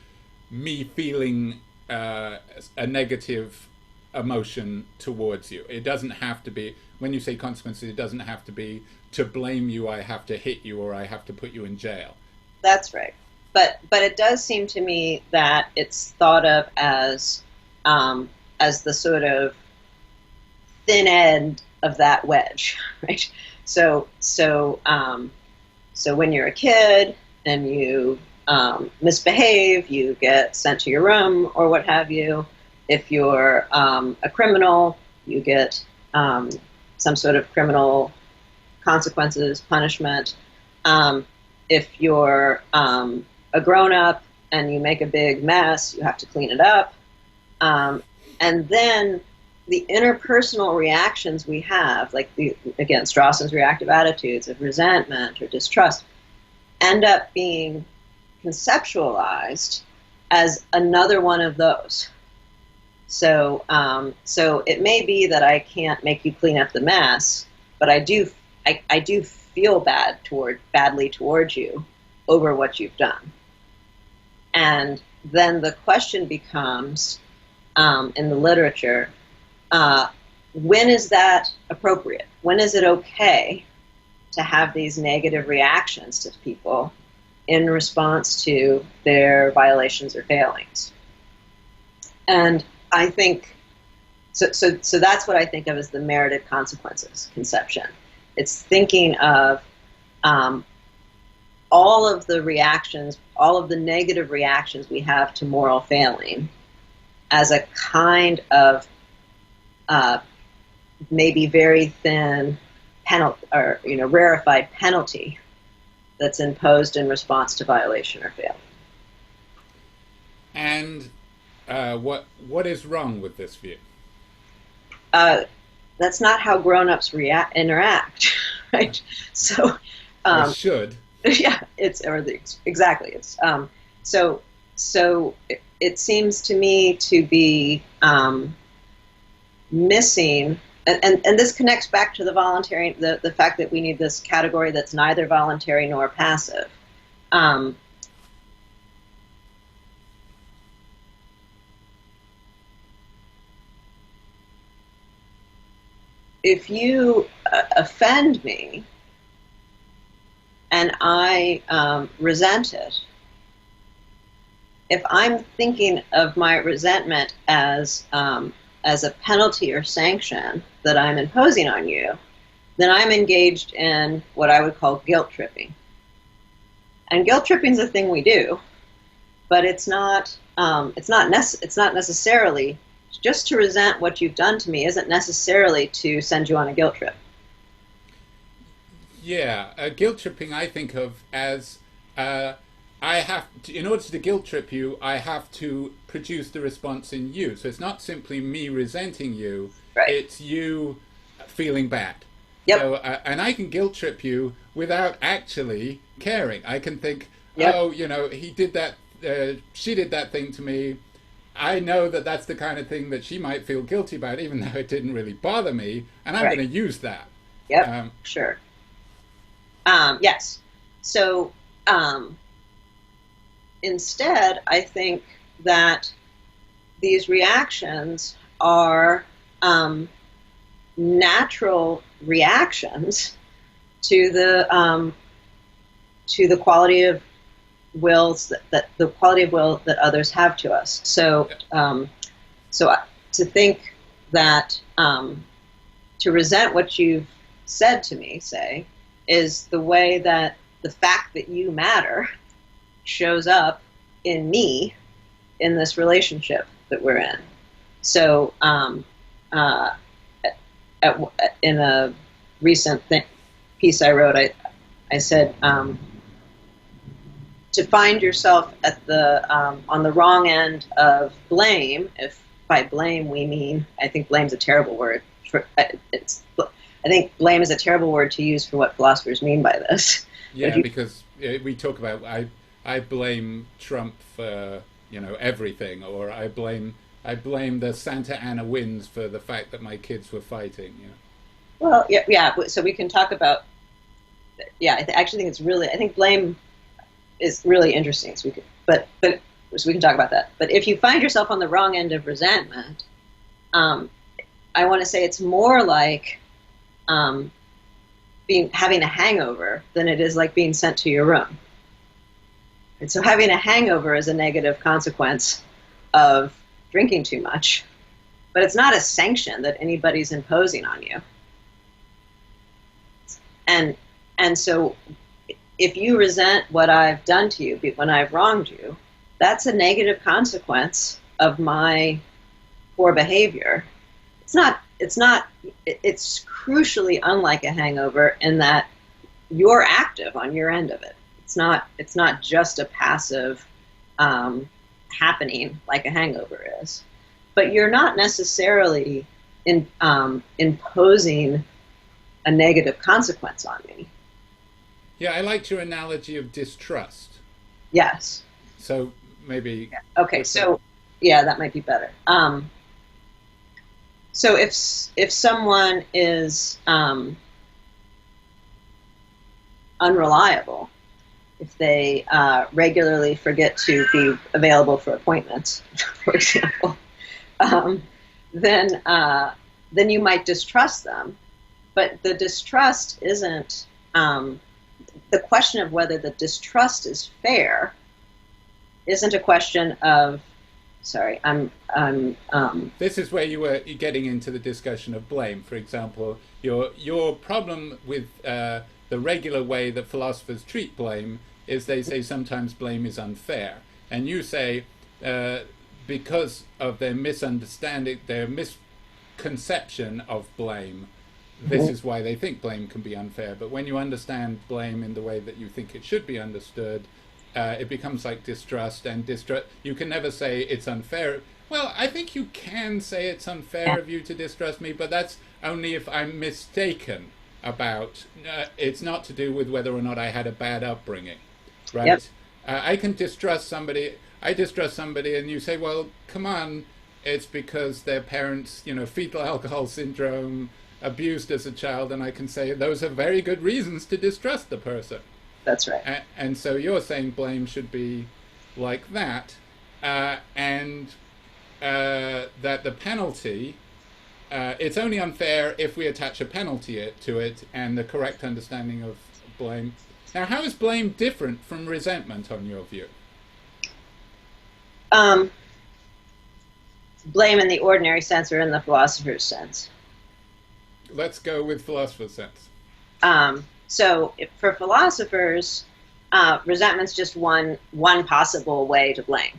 me feeling a negative emotion towards you. It doesn't have to be, when you say consequences, it doesn't have to be to blame you, I have to hit you, or I have to put you in jail. That's right. But it does seem to me that it's thought of as the sort of thin end of that wedge, right? So when you're a kid and you misbehave, you get sent to your room or what have you. If you're a criminal, you get some sort of criminal consequences, punishment. If you're a grown-up and you make a big mess, you have to clean it up. And then the interpersonal reactions we have, like again, Strawson's reactive attitudes of resentment or distrust, end up being conceptualized as another one of those. So it may be that I can't make you clean up the mess, but I do feel badly towards you over what you've done. And then the question becomes, in the literature, when is that appropriate? When is it okay to have these negative reactions to people in response to their violations or failings? And I think, so that's what I think of as the merited consequences conception. It's thinking of all of the reactions, all of the negative reactions we have to moral failing as a kind of maybe very thin penalty, or rarefied penalty that's imposed in response to violation or failure. And what is wrong with this view? That's not how grown-ups interact, right? So Or should. Yeah, exactly. So it seems to me to be missing, and this connects back to the voluntary, the fact that we need this category that's neither voluntary nor passive. Um, if you offend me and I resent it, if I'm thinking of my resentment as a penalty or sanction that I'm imposing on you, then I'm engaged in what I would call guilt tripping. And guilt tripping is a thing we do, but it's not necessarily just to resent what you've done to me isn't necessarily to send you on a guilt trip. Yeah, guilt tripping I think of as I have to, in order to guilt trip you, I have to produce the response in you. So it's not simply me resenting you, Right. it's you feeling bad. Yep. So, and I can guilt trip you without actually caring. I can think, Yep. oh, he did that, she did that thing to me. I know that that's the kind of thing that she might feel guilty about, even though it didn't really bother me, and I'm Right. going to use that. Yep. Sure. Yes. So instead, I think that these reactions are natural reactions to the quality of wills that the quality of will that others have to us. So to think that to resent what you've said to me, say, is the way that the fact that you matter shows up in me in this relationship that we're in. So in a recent piece I wrote, I said to find yourself at the on the wrong end of blame. If by blame we mean, I think blame's a terrible word. I think blame is a terrible word to use for what philosophers mean by this. Yeah, because we talk about I blame Trump for everything, or I blame the Santa Ana winds for the fact that my kids were fighting. Well, yeah. So we can talk about. Yeah, I actually think it's really. I think blame is really interesting. So we can talk about that. But if you find yourself on the wrong end of resentment, I want to say it's more like having a hangover than it is like being sent to your room. And so having a hangover is a negative consequence of drinking too much, but it's not a sanction that anybody's imposing on you. And so if you resent what I've done to you when I've wronged you, that's a negative consequence of my poor behavior. It's crucially unlike a hangover in that you're active on your end of it. It's not just a passive happening like a hangover is. But you're not necessarily imposing a negative consequence on me. Yeah, I liked your analogy of distrust. Yes. So maybe. Yeah. Okay. So yeah, that might be better. So if someone is unreliable, if they regularly forget to be available for appointments, for example, then you might distrust them. But the distrust isn't the question of whether the distrust is fair. Isn't a question of. Sorry, This is where you're getting into the discussion of blame. For example, your problem with the regular way that philosophers treat blame is they say sometimes blame is unfair, and you say because of their misunderstanding, their misconception of blame, this is why they think blame can be unfair. But when you understand blame in the way that you think it should be understood, it becomes like distrust, and you can never say it's unfair. Well, I think you can say it's unfair of you to distrust me, but that's only if I'm mistaken. about it's not to do with whether or not I had a bad upbringing, right? Yep. I can distrust somebody. I distrust somebody, and you say, "Well, come on, it's because their parents, fetal alcohol syndrome, abused as a child," and I can say those are very good reasons to distrust the person. That's right. And so you're saying blame should be like that, and that the penalty. It's only unfair if we attach a penalty to it and the correct understanding of blame. Now, how is blame different from resentment on your view? Blame in the ordinary sense or in the philosopher's sense? Let's go with philosopher's sense. So for philosophers, resentment's just one possible way to blame.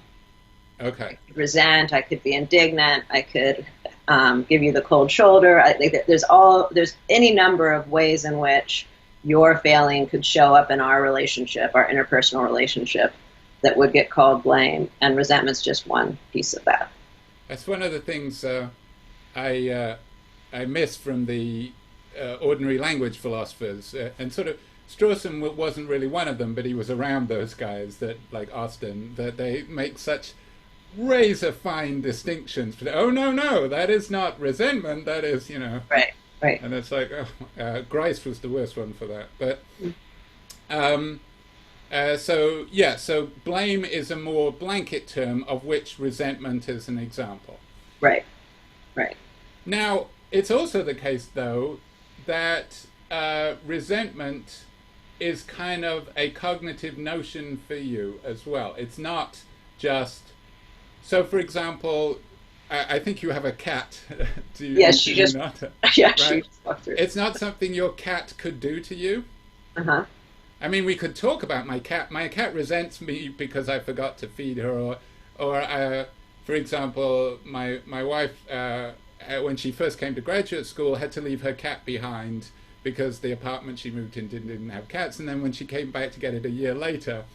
Okay. I could resent, I could be indignant, I could give you the cold shoulder. I think that there's any number of ways in which your failing could show up in our relationship, our interpersonal relationship, that would get called blame, and resentment's just one piece of that. That's one of the things I miss from the ordinary language philosophers, and sort of Strawson wasn't really one of them, but he was around those guys that, like Austin, that they make such razor fine distinctions. Oh no, that is not resentment. That is, Right. And it's like, Grice was the worst one for that. But so blame is a more blanket term, of which resentment is an example. Right. Now, it's also the case, though, that resentment is kind of a cognitive notion for you as well. It's not just... So, for example, I think you have a cat. Yes, she just... Not? Yeah, right? she just walked through. It's not something your cat could do to you? Uh-huh. I mean, we could talk about my cat. My cat resents me because I forgot to feed her, or for example, my wife, when she first came to graduate school, had to leave her cat behind because the apartment she moved in didn't have cats. And then when she came back to get it a year later,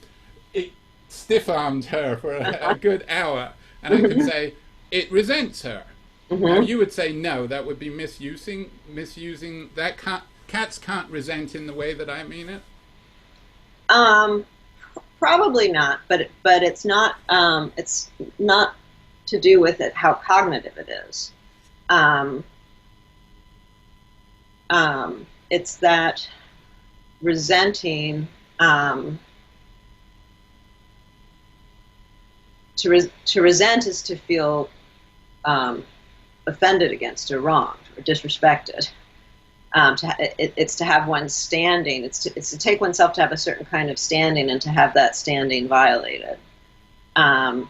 it stiff-armed her for a good hour. And I can say, it resents her. Mm-hmm. Now, you would say, no, that would be misusing that. Cats can't resent in the way that I mean it. Probably not, but it's not to do with it how cognitive it is. It's that resenting, to resent is to feel offended against or wronged or disrespected. It's to have one's standing. It's to take oneself to have a certain kind of standing and to have that standing violated. And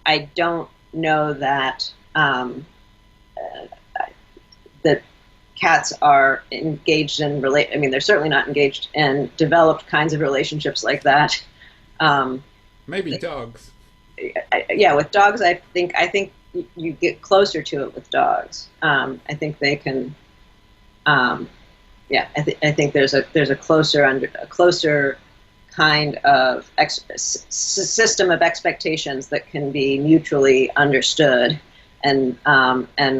I don't know that that cats are engaged in I mean, they're certainly not engaged in developed kinds of relationships like that. Maybe dogs. Yeah, with dogs, I think you get closer to it with dogs. I think they can. I think there's a closer kind of system of expectations that can be mutually understood, and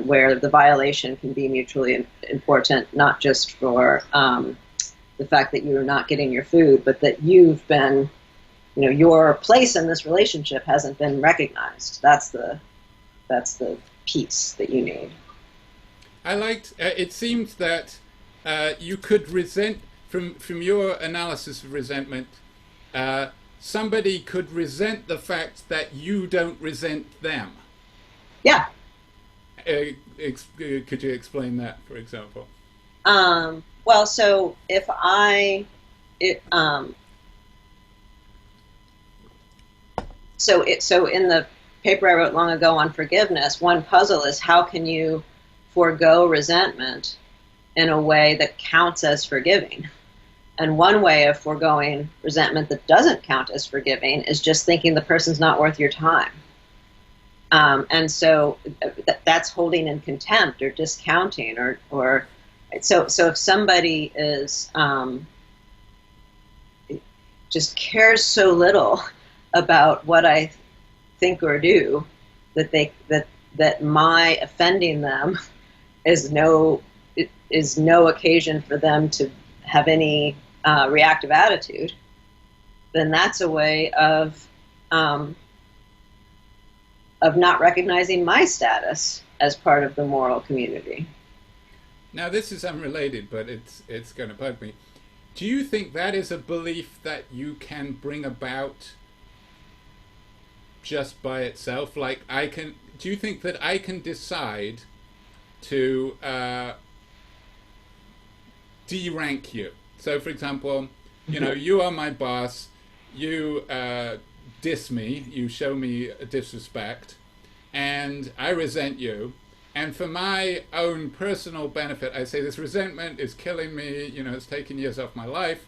where the violation can be mutually important, not just for the fact that you're not getting your food, but that you've been, your place in this relationship hasn't been recognized. That's the piece that you need. I liked. It seems that you could resent from your analysis of resentment. Somebody could resent the fact that you don't resent them. Yeah. Could you explain that, for example? Well, so if so in the paper I wrote long ago on forgiveness, one puzzle is how can you forego resentment in a way that counts as forgiving. And one way of foregoing resentment that doesn't count as forgiving is just thinking the person's not worth your time. And so that's holding in contempt or discounting or so if somebody is just cares so little about what I think or do that my offending them is no is no occasion for them to have any reactive attitude, then that's a way of not recognizing my status as part of the moral community. Now, this is unrelated, but it's going to bug me. Do you think that is a belief that you can bring about just by itself? Like, do you think that I can decide to de-rank you? So, for example, you know, you are my boss, you diss me, you show me disrespect, and I resent you. And for my own personal benefit, I say this resentment is killing me, you know, it's taking years off my life.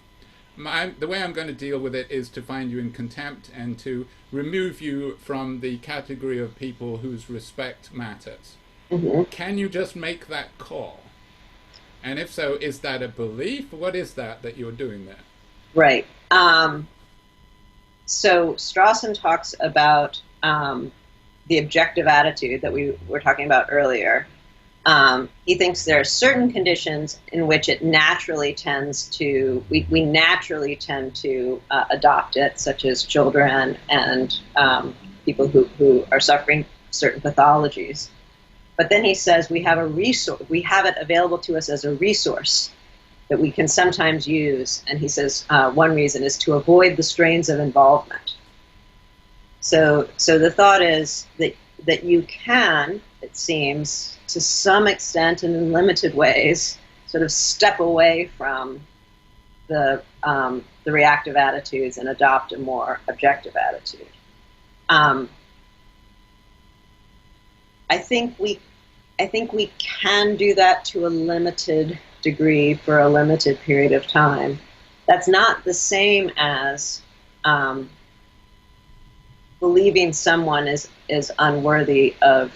The way I'm going to deal with it is to find you in contempt and to remove you from the category of people whose respect matters. Mm-hmm. Can you just make that call? And if so, is that a belief? What is that you're doing there? Right. So Strawson talks about the objective attitude that we were talking about earlier. He thinks there are certain conditions in which it naturally tends to, we naturally tend to adopt it, such as children and people who are suffering certain pathologies. But then he says we have a resource, we have it available to us as a resource that we can sometimes use. And he says one reason is to avoid the strains of involvement. So the thought is that you can, it seems, to some extent and in limited ways, sort of step away from the reactive attitudes and adopt a more objective attitude. I think we can do that to a limited degree for a limited period of time. That's not the same as believing someone is unworthy of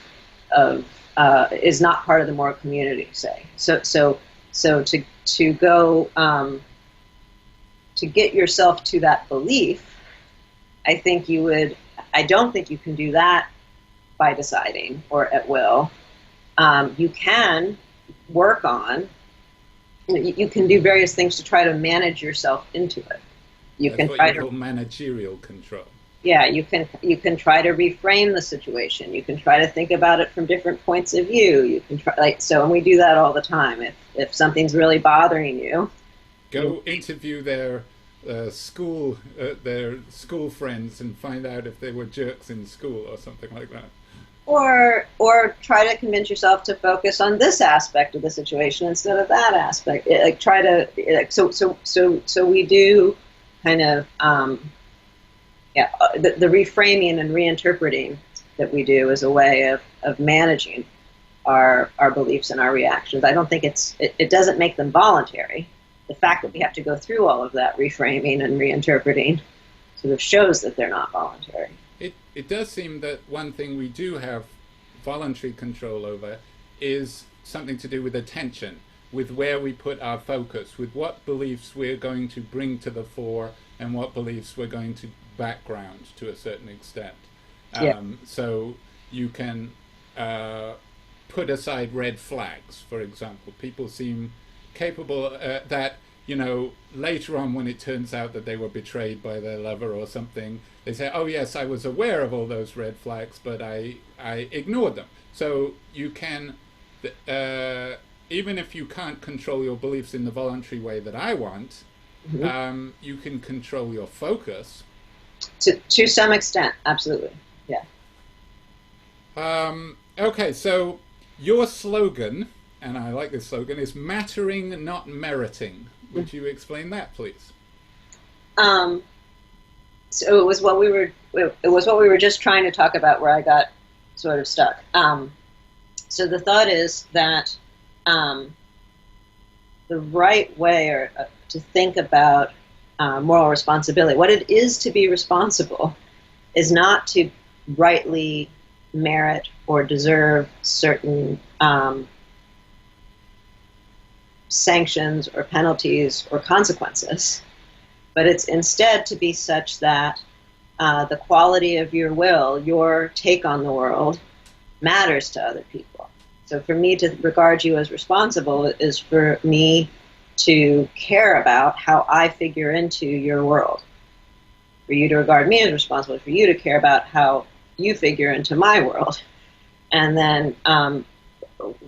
is not part of the moral community, say. So to go to get yourself to that belief, I don't think you can do that by deciding or at will. You can work on, you can do various things to try to manage yourself into it. You can try to managerial control. Yeah, you can try to reframe the situation. You can try to think about it from different points of view. You can try, and we do that all the time. If something's really bothering you, go interview their school friends and find out if they were jerks in school or something like that. Or try to convince yourself to focus on this aspect of the situation instead of that aspect. So we do kind of. The reframing and reinterpreting that we do is a way of managing our beliefs and our reactions. I don't think it doesn't make them voluntary. The fact that we have to go through all of that reframing and reinterpreting sort of shows that they're not voluntary. It does seem that one thing we do have voluntary control over is something to do with attention, with where we put our focus, with what beliefs we're going to bring to the fore and what beliefs we're going to background to a certain extent. So you can put aside red flags, for example. People seem capable that, you know, later on when it turns out that they were betrayed by their lover or something, they say, oh yes, I was aware of all those red flags, but I ignored them. So you can, even if you can't control your beliefs in the voluntary way that I want, mm-hmm. You can control your focus. To some extent, absolutely, yeah. Okay, so your slogan, and I like this slogan, is mattering, not meriting. Would you explain that, please? So it was what we were just trying to talk about, where I got sort of stuck. So the thought is that the right way to think about moral responsibility, what it is to be responsible, is not to rightly merit or deserve certain sanctions or penalties or consequences, but it's instead to be such that the quality of your will, your take on the world, matters to other people. So for me to regard you as responsible is for me to care about how I figure into your world. For you to regard me as responsible, for you to care about how you figure into my world. And then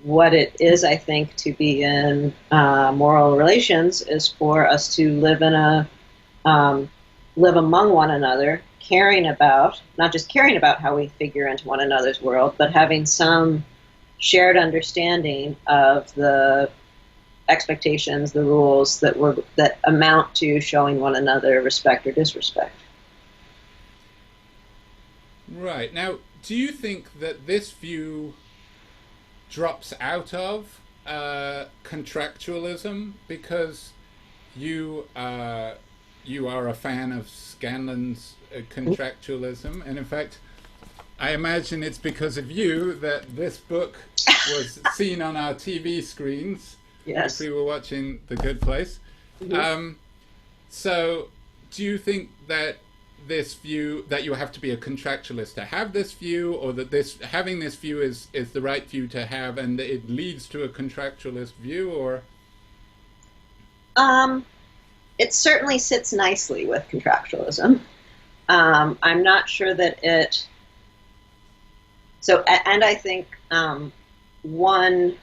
what it is, I think, to be in moral relations is for us to live in live among one another, caring about, not just caring about how we figure into one another's world, but having some shared understanding of the expectations, the rules that amount to showing one another respect or disrespect. Right. Now, do you think that this view drops out of contractualism because you are a fan of Scanlon's contractualism, and in fact, I imagine it's because of you that this book was seen on our TV screens. Yes. If we were watching The Good Place. Mm-hmm. So, do you think that this view, that you have to be a contractualist to have this view, or that having this view is the right view to have, and it leads to a contractualist view, or? It certainly sits nicely with contractualism. I'm not sure that it. So, and I think one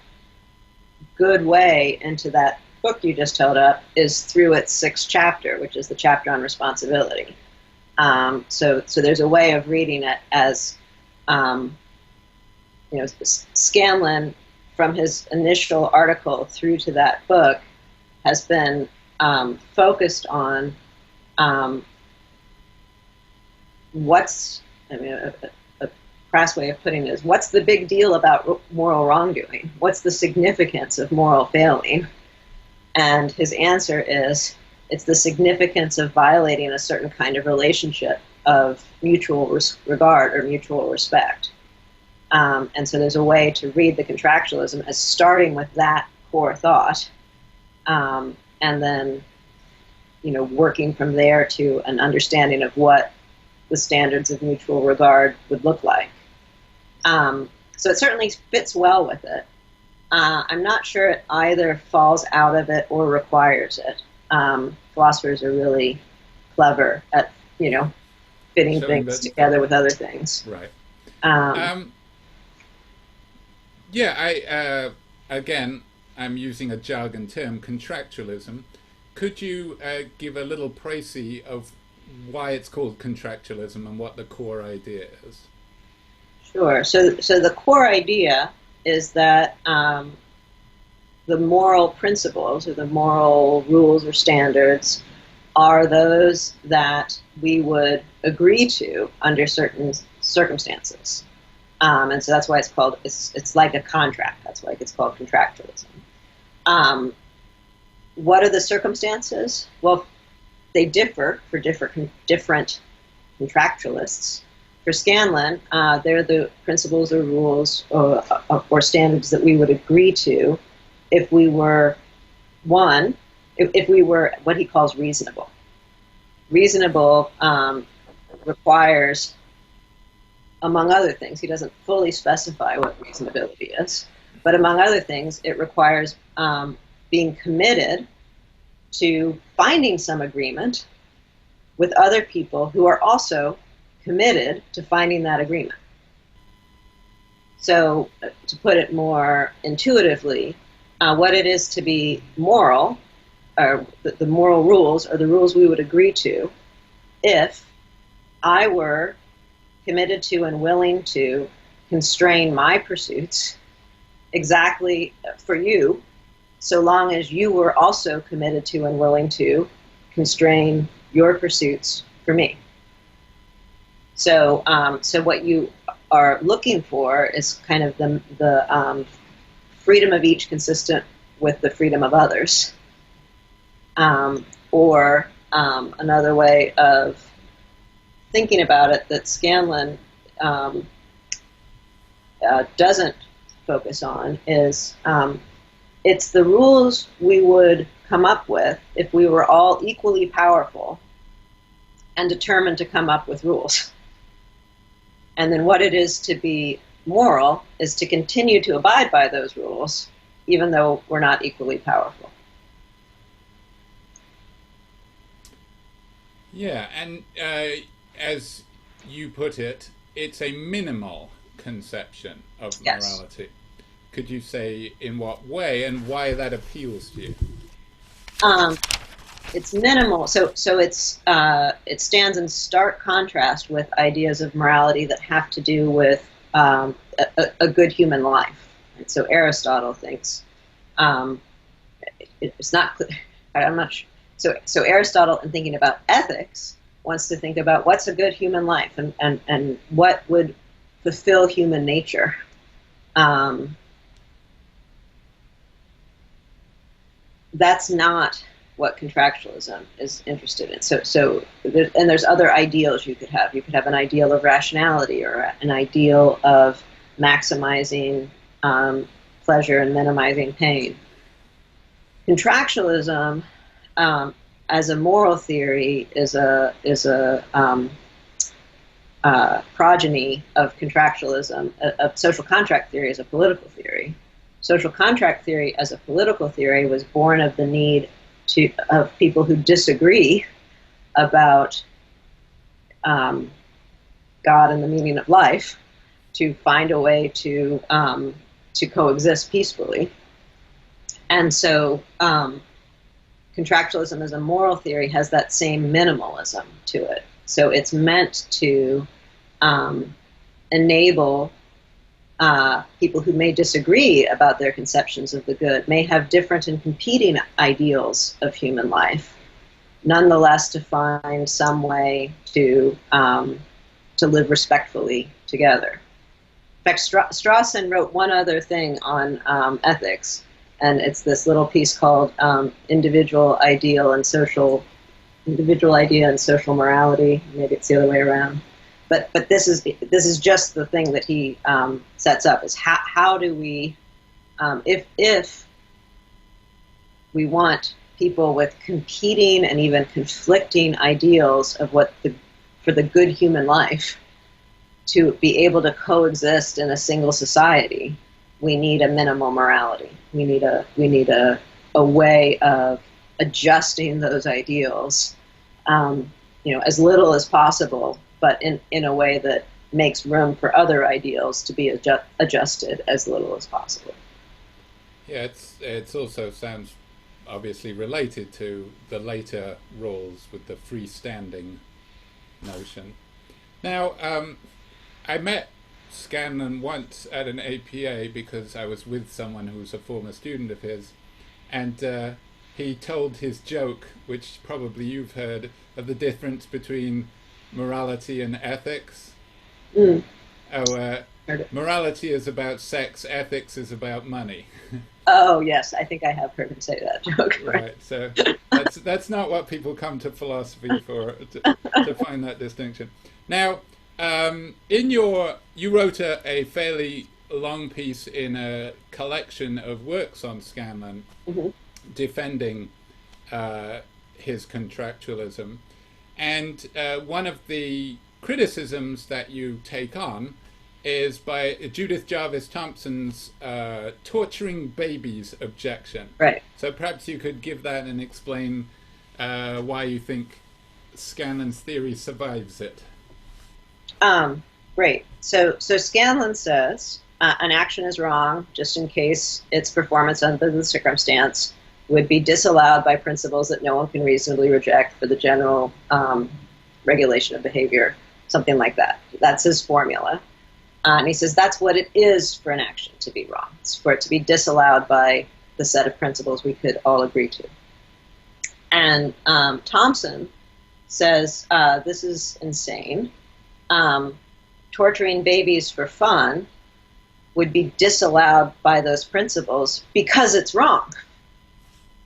good way into that book you just held up is through its 6th chapter, which is the chapter on responsibility. So there's a way of reading it as, Scanlon, from his initial article through to that book, has been focused on a crass way of putting it is, what's the big deal about moral wrongdoing? What's the significance of moral failing? And his answer is, it's the significance of violating a certain kind of relationship of mutual regard or mutual respect. And so there's a way to read the contractualism as starting with that core thought, and then, working from there to an understanding of what the standards of mutual regard would look like. So it certainly fits well with it. I'm not sure it either falls out of it or requires it. Philosophers are really clever at, fitting things together with other things. Right. Again, I'm using a jargon term, contractualism. Could you give a little précis of why it's called contractualism and what the core idea is? Sure. So the core idea is that the moral principles or the moral rules or standards are those that we would agree to under certain circumstances. And so that's why it's like a contract. That's why it's called contractualism. What are the circumstances? Well, they differ for different contractualists. For Scanlon, they're the principles or rules or standards that we would agree to if we were, if we were what he calls reasonable. Reasonable requires, among other things, he doesn't fully specify what reasonability is, but among other things, it requires being committed to finding some agreement with other people who are also committed to finding that agreement. So, to put it more intuitively, what it is to be moral, or the moral rules, are the rules we would agree to if I were committed to and willing to constrain my pursuits exactly for you, so long as you were also committed to and willing to constrain your pursuits for me. So, so what you are looking for is kind of the freedom of each consistent with the freedom of others, or another way of thinking about it that Scanlon doesn't focus on is it's the rules we would come up with if we were all equally powerful and determined to come up with rules. And then what it is to be moral is to continue to abide by those rules, even though we're not equally powerful. Yeah, and as you put it, it's a minimal conception of morality. Could you say in what way and why that appeals to you? It's minimal, so it stands in stark contrast with ideas of morality that have to do with a good human life. And so Aristotle thinks it's not. I'm not sure. So Aristotle, in thinking about ethics, wants to think about what's a good human life and what would fulfill human nature. That's not what contractualism is interested in. There's other ideals you could have. You could have an ideal of rationality or an ideal of maximizing pleasure and minimizing pain. Contractualism, as a moral theory, is a progeny of contractualism. Of social contract theory as a political theory. Social contract theory as a political theory was born of the need of people who disagree about God and the meaning of life to find a way to coexist peacefully. And so contractualism as a moral theory has that same minimalism to it. So it's meant to enable people who may disagree about their conceptions of the good, may have different and competing ideals of human life, nonetheless to find some way to live respectfully together. In fact, Strawson wrote one other thing on ethics, and it's this little piece called Individual Idea and Social Morality. Maybe it's the other way around. But this is just the thing that he sets up, is how do we, if we want people with competing and even conflicting ideals of for the good human life to be able to coexist in a single society, we need a minimal morality. We need a way of adjusting those ideals, as little as possible, but in a way that makes room for other ideals to be adjusted as little as possible. Yeah, it also sounds obviously related to the later rules with the freestanding notion. Now, I met Scanlon once at an APA because I was with someone who was a former student of his, and he told his joke, which probably you've heard, of the difference between morality and ethics. Morality is about sex, ethics is about money. Oh yes, I think I have heard him say that joke. Right, so that's not what people come to philosophy for, to find that distinction. Now, you wrote a fairly long piece in a collection of works on Scanlon, defending his contractualism. And one of the criticisms that you take on is by Judith Jarvis Thompson's torturing babies objection. Right. So perhaps you could give that and explain why you think Scanlon's theory survives it. Great. So Scanlon says an action is wrong just in case its performance under the circumstance would be disallowed by principles that no one can reasonably reject for the general regulation of behavior, something like that. That's his formula. And he says that's what it is for an action to be wrong. It's for it to be disallowed by the set of principles we could all agree to. And Thompson says this is insane. Torturing babies for fun would be disallowed by those principles because it's wrong.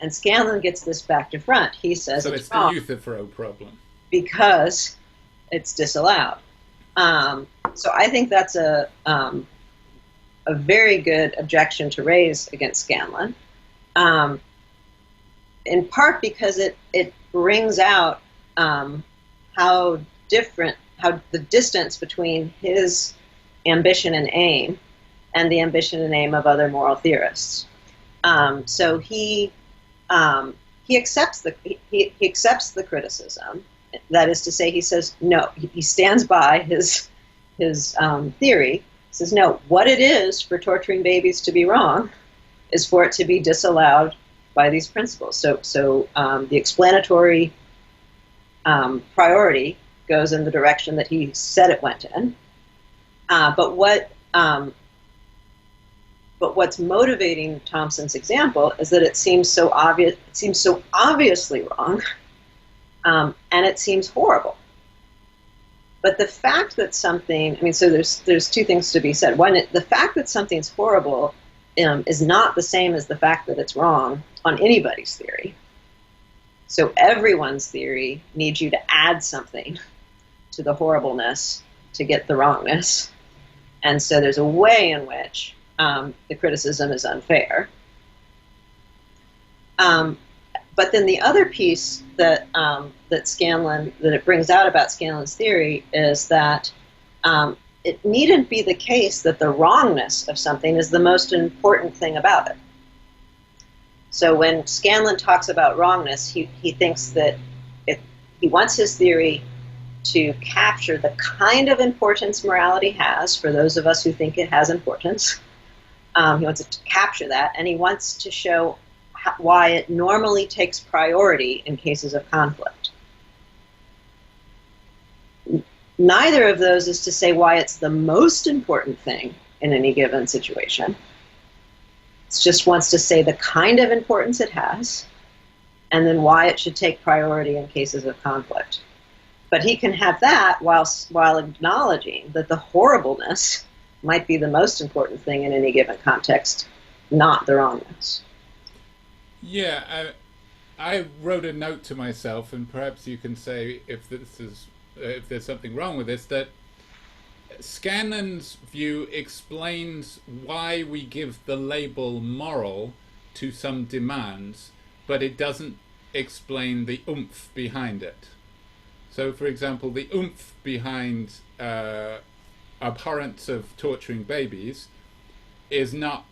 And Scanlon gets this back to front. He says so it's the wrong Euthyphro problem. Because it's disallowed. So I think that's a very good objection to raise against Scanlon, in part because it brings out how the distance between his ambition and aim, and the ambition and aim of other moral theorists. So he accepts the criticism. That is to say, he says no. He stands by his theory. He says no. What it is for torturing babies to be wrong is for it to be disallowed by these principles. So the explanatory priority goes in the direction that he said it went in. But what's motivating Thompson's example is that it seems so obvious. It seems so obviously wrong, and it seems horrible. But the fact that something, I mean, so there's two things to be said. One, the fact that something's horrible is not the same as the fact that it's wrong on anybody's theory. So everyone's theory needs you to add something to the horribleness to get the wrongness. And so there's a way in which the criticism is unfair. But then the other piece that it brings out about Scanlon's theory is that it needn't be the case that the wrongness of something is the most important thing about it. So when Scanlon talks about wrongness, he thinks that he wants his theory to capture the kind of importance morality has for those of us who think it has importance. He wants it to capture that, and he wants to show why it normally takes priority in cases of conflict. Neither of those is to say why it's the most important thing in any given situation. It just wants to say the kind of importance it has, and then why it should take priority in cases of conflict. But he can have that while acknowledging that the horribleness might be the most important thing in any given context, not the wrongness. Yeah, I wrote a note to myself, and perhaps you can say if there's something wrong with this, that Scanlon's view explains why we give the label moral to some demands, but it doesn't explain the oomph behind it. So, for example, the oomph behind abhorrence of torturing babies is not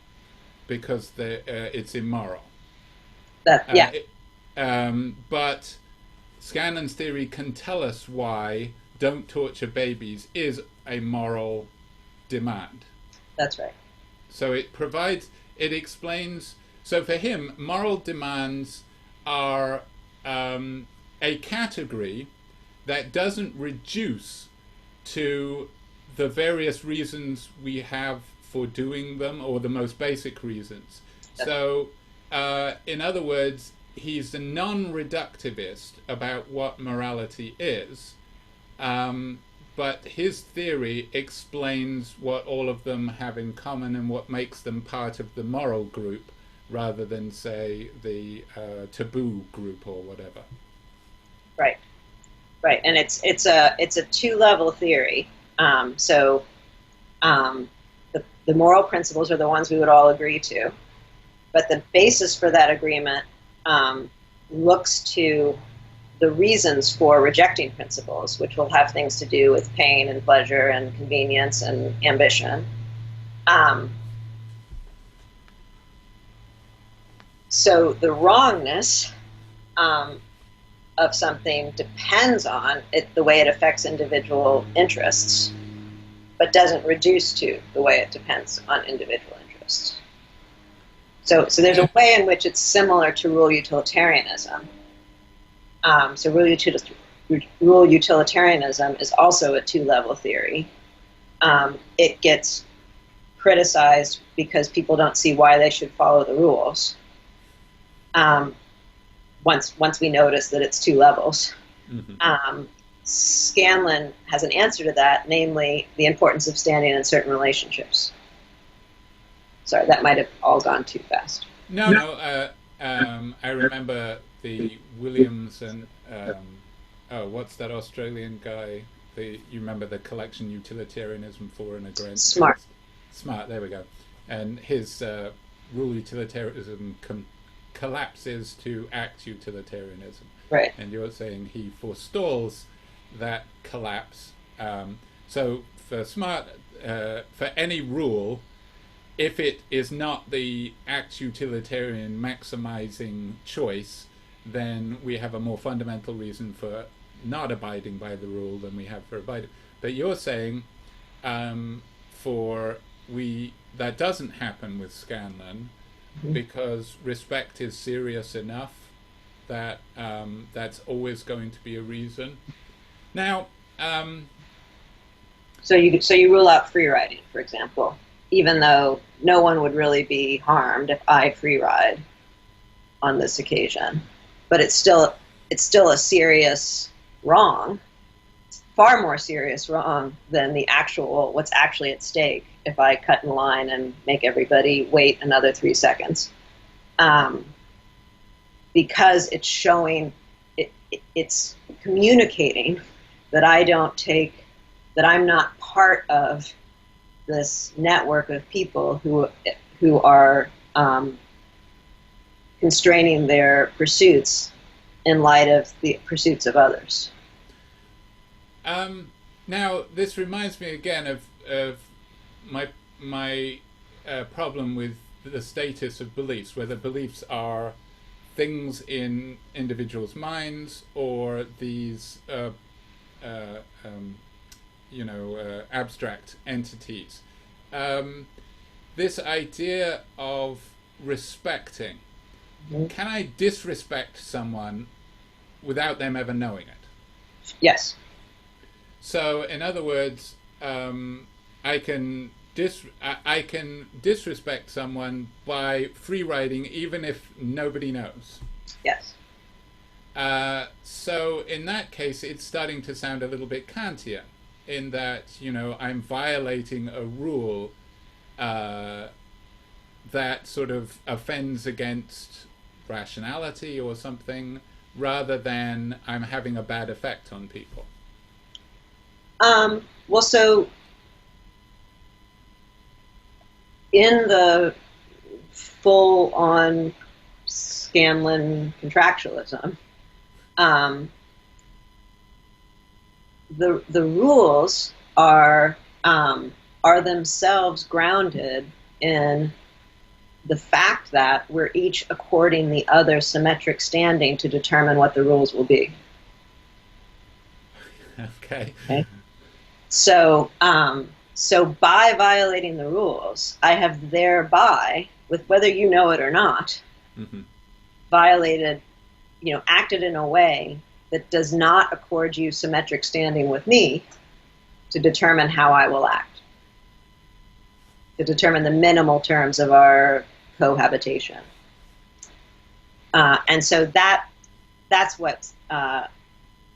because it's immoral. But Scanlon's theory can tell us why don't torture babies is a moral demand. That's right. So it explains. So for him, moral demands are a category that doesn't reduce to the various reasons we have for doing them, or the most basic reasons. So, in other words, he's a non-reductivist about what morality is, but his theory explains what all of them have in common and what makes them part of the moral group, rather than, say, the taboo group or whatever. Right, and it's a two-level theory. The moral principles are the ones we would all agree to, but the basis for that agreement looks to the reasons for rejecting principles, which will have things to do with pain and pleasure and convenience and ambition. So the wrongness of something depends on the way it affects individual interests, but doesn't reduce to the way it depends on individual interests. So there's a way in which it's similar to rule utilitarianism. So rule utilitarianism is also a two-level theory. It gets criticized because people don't see why they should follow the rules. Once we notice that it's two levels. Mm-hmm. Scanlon has an answer to that, namely the importance of standing in certain relationships. Sorry, that might have all gone too fast. No. I remember the Williams and what's that Australian guy? You remember the collection Utilitarianism for and Against? Smart. There we go. And his rule utilitarianism collapses to act utilitarianism. Right. And you're saying he forestalls that collapse. So for any rule, if it is not the act utilitarian maximizing choice, then we have a more fundamental reason for not abiding by the rule than we have for abiding. But you're saying that doesn't happen with Scanlon because respect is serious enough that that's always going to be a reason. Now, so you rule out free riding, for example, even though no one would really be harmed if I free ride on this occasion, but it's still a serious wrong. It's far more serious wrong than what's actually at stake if I cut in line and make everybody wait another 3 seconds, because it's showing, it's communicating that that I'm not part of this network of people who are constraining their pursuits in light of the pursuits of others. Now, this reminds me again of my problem with the status of beliefs, whether beliefs are things in individuals' minds or these abstract entities. This idea of respecting. Can I disrespect someone without them ever knowing it? Yes. So, in other words, I can disrespect someone by free riding even if nobody knows. Yes. So in that case, it's starting to sound a little bit Kantian, in that, I'm violating a rule that sort of offends against rationality or something, rather than I'm having a bad effect on people. Well, so in the full-on Scanlon contractualism, the rules are themselves grounded in the fact that we're each according the other symmetric standing to determine what the rules will be. Okay. So by violating the rules, I have thereby, with whether you know it or not, violated, acted in a way that does not accord you symmetric standing with me to determine how I will act, to determine the minimal terms of our cohabitation. And so that's what,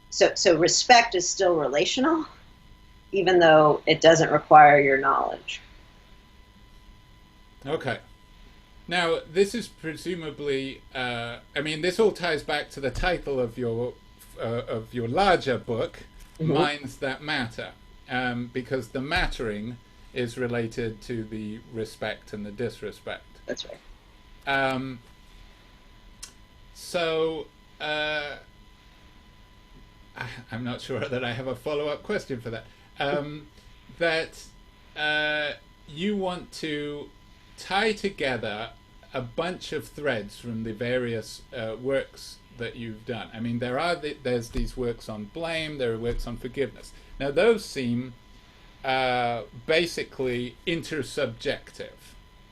so respect is still relational, even though it doesn't require your knowledge. Okay. Now, this is presumably, this all ties back to the title of your larger book, Minds That Matter, because the mattering is related to the respect and the disrespect. That's right. I'm not sure that I have a follow-up question for that. You want to tie together a bunch of threads from the various works that you've done. I mean, there's these works on blame, there are works on forgiveness. Now, those seem basically intersubjective,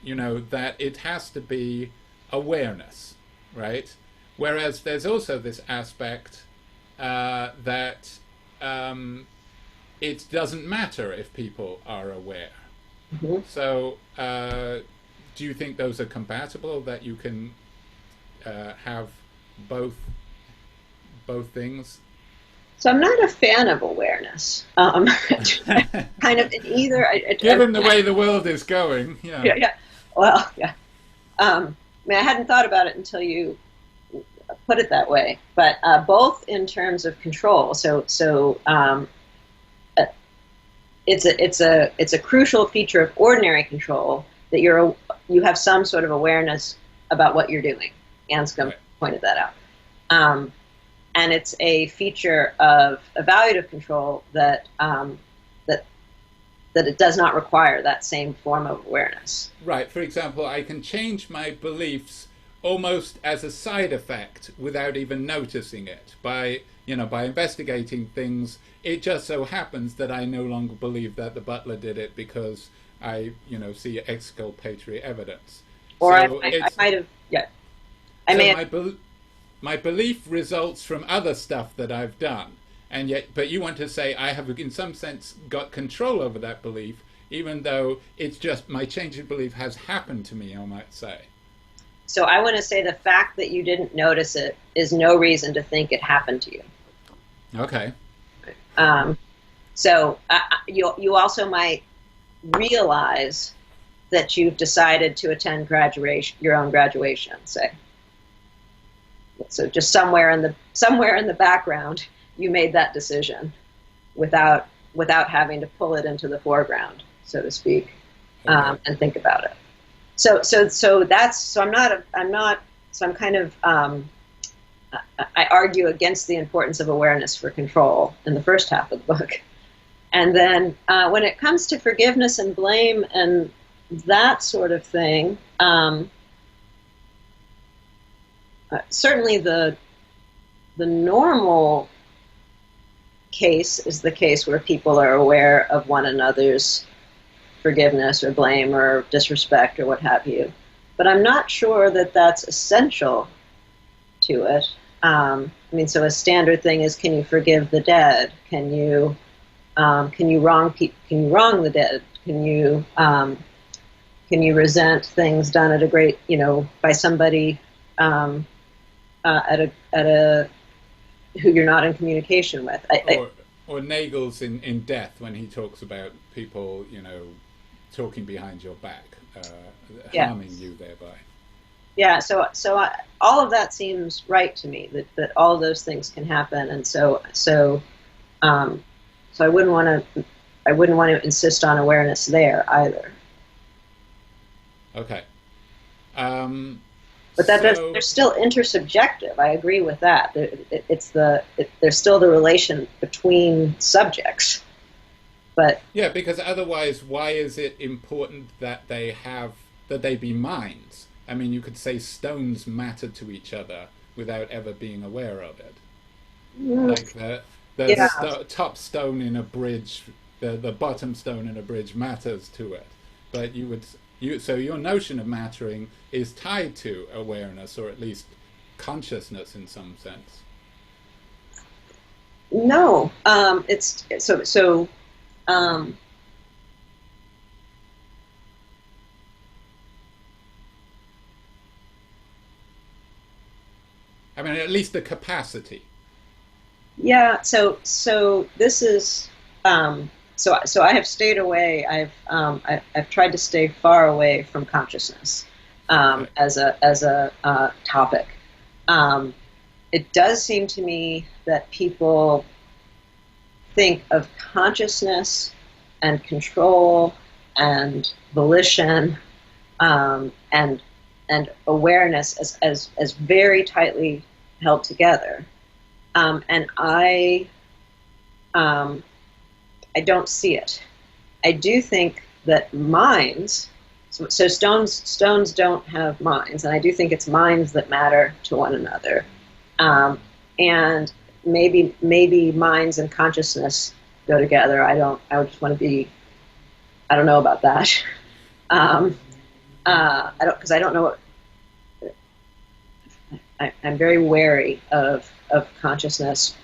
that it has to be awareness, right? Whereas there's also this aspect that it doesn't matter if people are aware. So do you think those are compatible, that you can have both things? So I'm not a fan of awareness. Kind of in either. Given the way the world is going, yeah. Well, yeah. I hadn't thought about it until you put it that way. But both in terms of control. So it's a crucial feature of ordinary control that you have some sort of awareness about what you're doing. Anscombe pointed that out. And it's a feature of evaluative control that that it does not require that same form of awareness. Right. For example, I can change my beliefs almost as a side effect without even noticing it. By investigating things, it just so happens that I no longer believe that the butler did it because I see exculpatory evidence. Or so I might have, yeah. My belief results from other stuff that I've done. But you want to say I have, in some sense, got control over that belief, even though it's just my change in belief has happened to me, I might say. So I want to say the fact that you didn't notice it is no reason to think it happened to you. Okay. So you also might realize that you've decided to attend your own graduation, say. So just somewhere in the background, you made that decision without having to pull it into the foreground, so to speak, okay. And think about it. So I'm kind of I argue against the importance of awareness for control in the first half of the book, and then when it comes to forgiveness and blame and that sort of thing, certainly the normal case is the case where people are aware of one another's forgiveness or blame or disrespect or what have you. But I'm not sure that that's essential to it. So a standard thing is, can you forgive the dead? Can you wrong the dead? Can you resent things done at a great, by somebody at a who you're not in communication with? Or Nagel's in Death, when he talks about people, talking behind your back, harming you thereby. Yeah, so all of that seems right to me, that all of those things can happen, and so I wouldn't want to insist on awareness there either. Okay. But they're still intersubjective. I agree with that. There's still the relation between subjects. But yeah, because otherwise, why is it important that they be minds? I mean, you could say stones matter to each other without ever being aware of it. Like the top stone in a bridge, the bottom stone in a bridge matters to it. But so your notion of mattering is tied to awareness, or at least consciousness in some sense. No, it's so. I mean, at least the capacity. Yeah. So this is. So I have stayed away. I've tried to stay far away from consciousness as a topic. It does seem to me that people think of consciousness and control and volition and awareness as very tightly held together, and I don't see it. I do think that minds, so stones don't have minds, and I do think it's minds that matter to one another, and maybe minds and consciousness go together. I would just want to be. I don't know about that. Because I don't know what. I'm very wary of consciousness.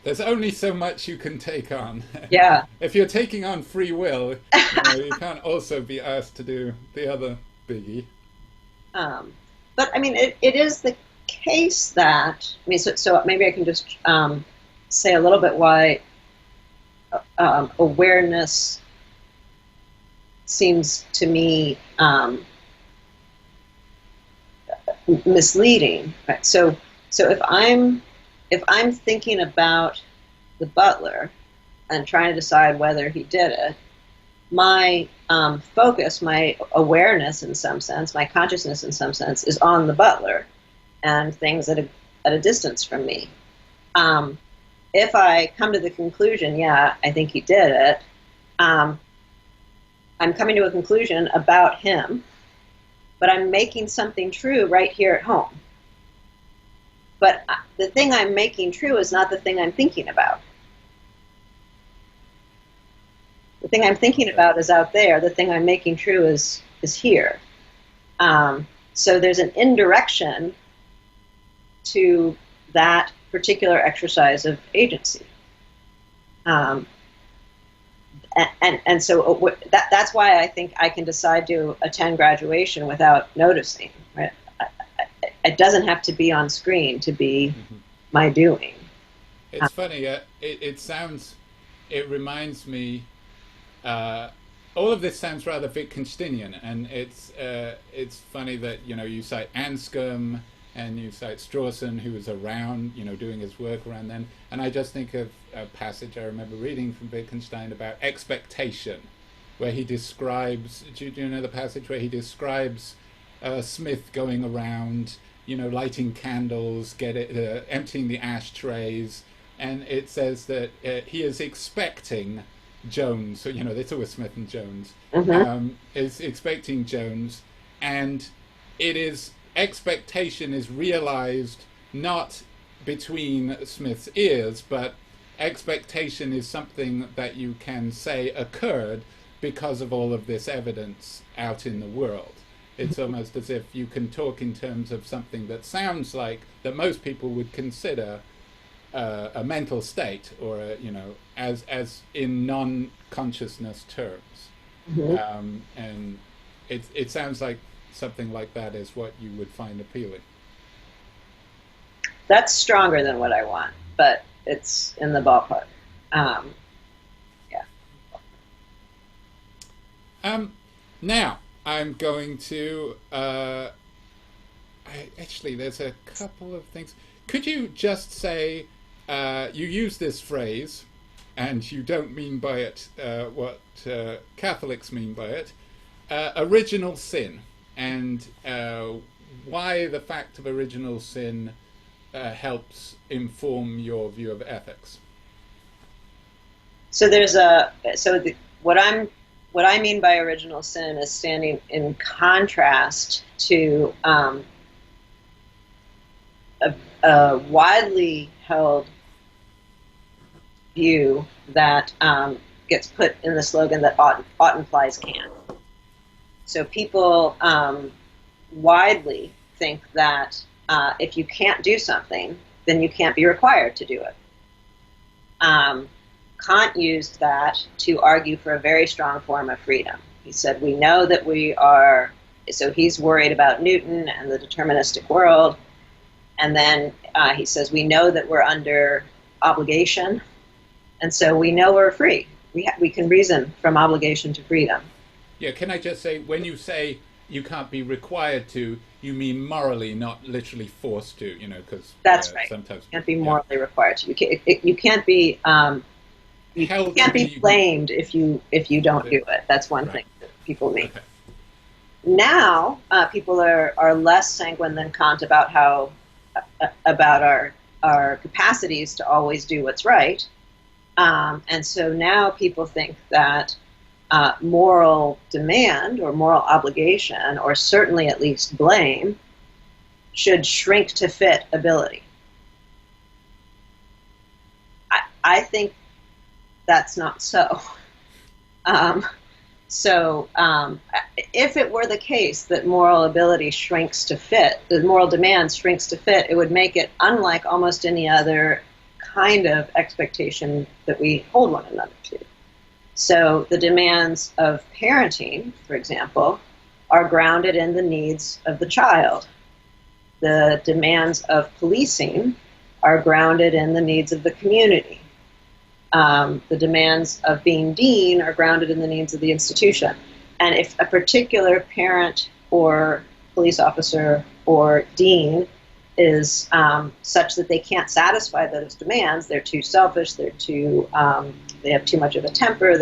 There's only so much you can take on. Yeah. If you're taking on free will, you can't also be asked to do the other biggie. But I mean, it is the case that so maybe I can just say a little bit why awareness seems to me misleading. Right? So if I'm thinking about the butler and trying to decide whether he did it, my focus, my awareness in some sense, my consciousness in some sense, is on the butler and things at a distance from me. if I come to the conclusion, yeah, I think he did it, I'm coming to a conclusion about him, but I'm making something true right here at home. But the thing I'm making true is not the thing I'm thinking about. The thing I'm thinking about is out there. The thing I'm making true is here. So there's an indirection to that particular exercise of agency. And so that's why I think I can decide to attend graduation without noticing. Right? It doesn't have to be on screen to be my doing. It's funny. It reminds me. All of this sounds rather Wittgensteinian, and it's funny that you cite Anscombe and you cite Strawson, who was around, doing his work around then. And I just think of a passage I remember reading from Wittgenstein about expectation, where he describes, do you know the passage where he describes Smith going around, lighting candles, emptying the ashtrays, and it says that he is expecting Jones, so it's always Smith and Jones, is expecting Jones, and expectation is realized not between Smith's ears, but expectation is something that you can say occurred because of all of this evidence out in the world. It's almost as if you can talk in terms of something that sounds like that most people would consider a mental state, or as in non-consciousness terms, and it sounds like something like that is what you would find appealing. That's stronger than what I want, but it's in the ballpark. Now I'm going to. Actually, there's a couple of things. Could you just say? You use this phrase, and you don't mean by it what Catholics mean by it, original sin, and why the fact of original sin helps inform your view of ethics. So what I mean by original sin is standing in contrast to a widely held view that gets put in the slogan that ought implies can. So people widely think that if you can't do something, then you can't be required to do it. Kant used that to argue for a very strong form of freedom. He said, we know that we are, so he's worried about Newton and the deterministic world, and then he says, we know that we're under obligation, and so we know we're free. We can reason from obligation to freedom. Yeah, can I just say, when you say you can't be required to, you mean morally, not literally forced to, because that's right. Sometimes you can't be morally required to. You can't be you can't be blamed if you don't do it. That's one thing that people mean. Okay. Now people are less sanguine than Kant about our capacities to always do what's right, and so now people think that moral demand or moral obligation, or certainly at least blame, should shrink to fit ability. I think that's not so. If it were the case that moral ability shrinks to fit, the moral demand shrinks to fit, it would make it unlike almost any other kind of expectation that we hold one another to. So the demands of parenting, for example, are grounded in the needs of the child. The demands of policing are grounded in the needs of the community. The demands of being dean are grounded in the needs of the institution. And if a particular parent or police officer or dean is such that they can't satisfy those demands, they're too selfish, they have too much of a temper,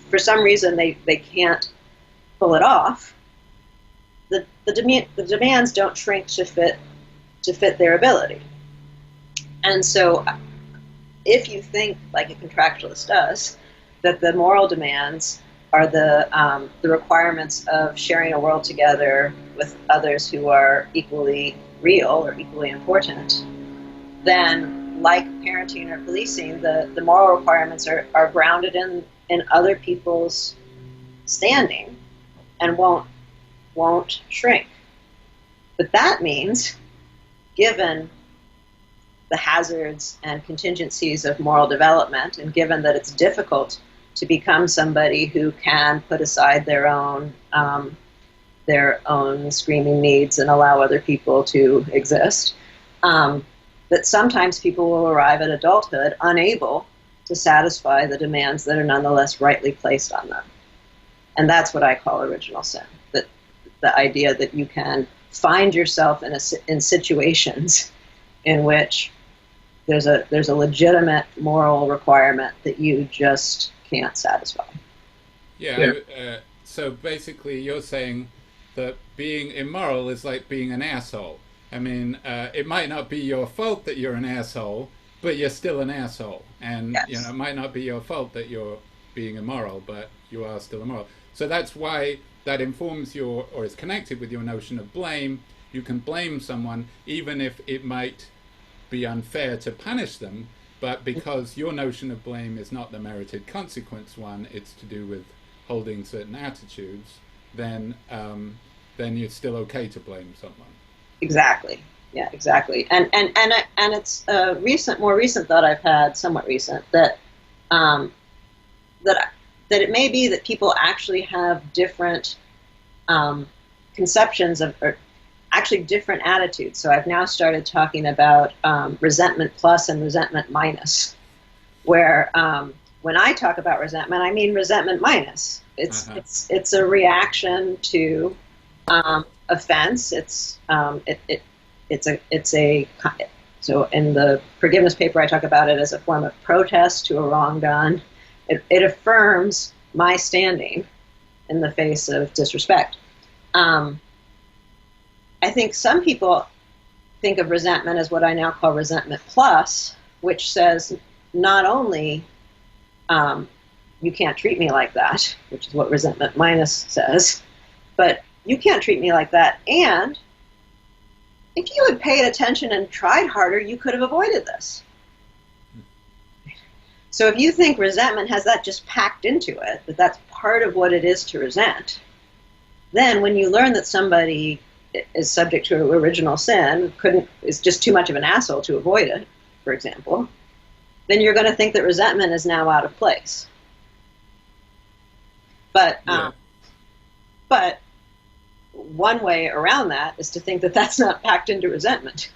for some reason they can't pull it off, the demands don't shrink to fit their ability. And so if you think, like a contractualist does, that the moral demands are the requirements of sharing a world together with others who are equally real or equally important, then, like parenting or policing, the moral requirements are grounded in other people's standing and won't shrink. But that means, given the hazards and contingencies of moral development, and given that it's difficult to become somebody who can put aside their own screaming needs and allow other people to exist, that sometimes people will arrive at adulthood unable to satisfy the demands that are nonetheless rightly placed on them. And that's what I call original sin. That the idea that you can find yourself in situations in which there's a legitimate moral requirement that you just can't satisfy. Yeah. So basically, you're saying that being immoral is like being an asshole. I mean, it might not be your fault that you're an asshole, but you're still an asshole, and Yes. it might not be your fault that you're being immoral, but you are still immoral. So that's why that informs your, or is connected with your notion of blame. You can blame someone even if it might be unfair to punish them, but because your notion of blame is not the merited consequence one, it's to do with holding certain attitudes, then you're still okay to blame someone. Exactly. Yeah, exactly. And it's a more recent thought I've had, somewhat recent, that that it may be that people actually have different conceptions of, or actually different attitudes. So I've now started talking about resentment plus and resentment minus, where when I talk about resentment, I mean resentment minus. It's a reaction to offense. So in the forgiveness paper, I talk about it as a form of protest to a wrong done. It affirms my standing in the face of disrespect. I think some people think of resentment as what I now call resentment plus, which says not only you can't treat me like that, which is what resentment minus says, but you can't treat me like that, and if you had paid attention and tried harder, you could have avoided this. So if you think resentment has that just packed into it, that that's part of what it is to resent, then when you learn that somebody is subject to original sin, is just too much of an asshole to avoid it, for example, then you're going to think that resentment is now out of place. But one way around that is to think that that's not packed into resentment.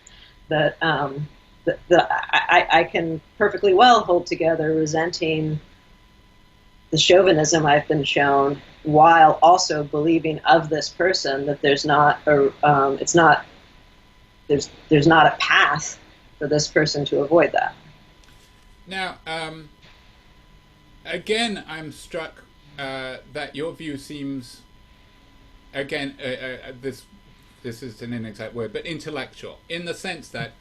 That I can perfectly well hold together resenting the chauvinism I've been shown, while also believing of this person that there's not a path for this person to avoid that. Now, again, I'm struck that your view seems, again, this is an inexact word, but intellectual, in the sense that,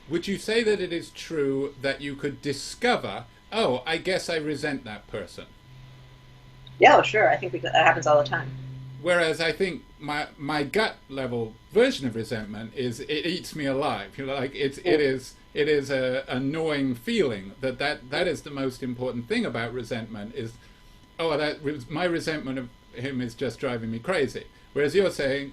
would you say that it is true that you could discover, oh, I guess I resent that person? Yeah, sure. I think that happens all the time. Whereas I think my gut level version of resentment is it eats me alive. Like it is a gnawing feeling that is the most important thing about resentment is, my resentment of him is just driving me crazy. Whereas you're saying,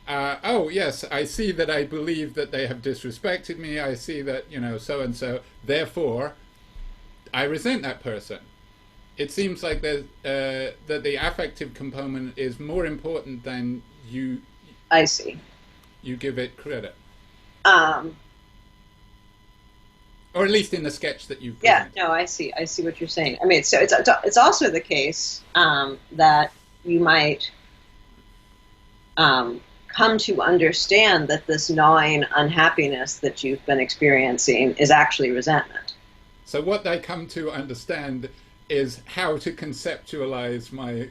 oh yes, I see that I believe that they have disrespected me. I see that so and so. Therefore, I resent that person. It seems like that the affective component is more important than you. I see. You give it credit. Or at least in the sketch that you've presented. Yeah, no, I see what you're saying. I mean, so it's also the case that you might come to understand that this gnawing unhappiness that you've been experiencing is actually resentment. So what I come to understand is how to conceptualize my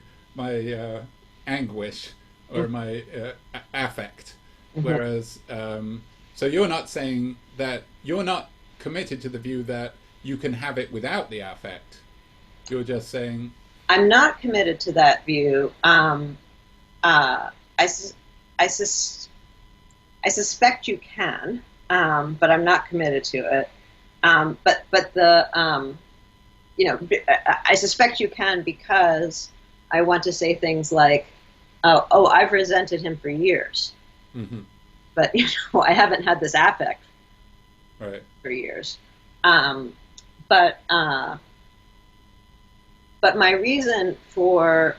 anguish or my affect. Whereas, so you're not saying that, you're not committed to the view that you can have it without the affect. You're just saying... I'm not committed to that view. I, I, sus- I suspect you can, but I'm not committed to it. But the I suspect you can because I want to say things like, "Oh, I've resented him for years, Mm-hmm. but I haven't had this affect Right. for years." But my reason for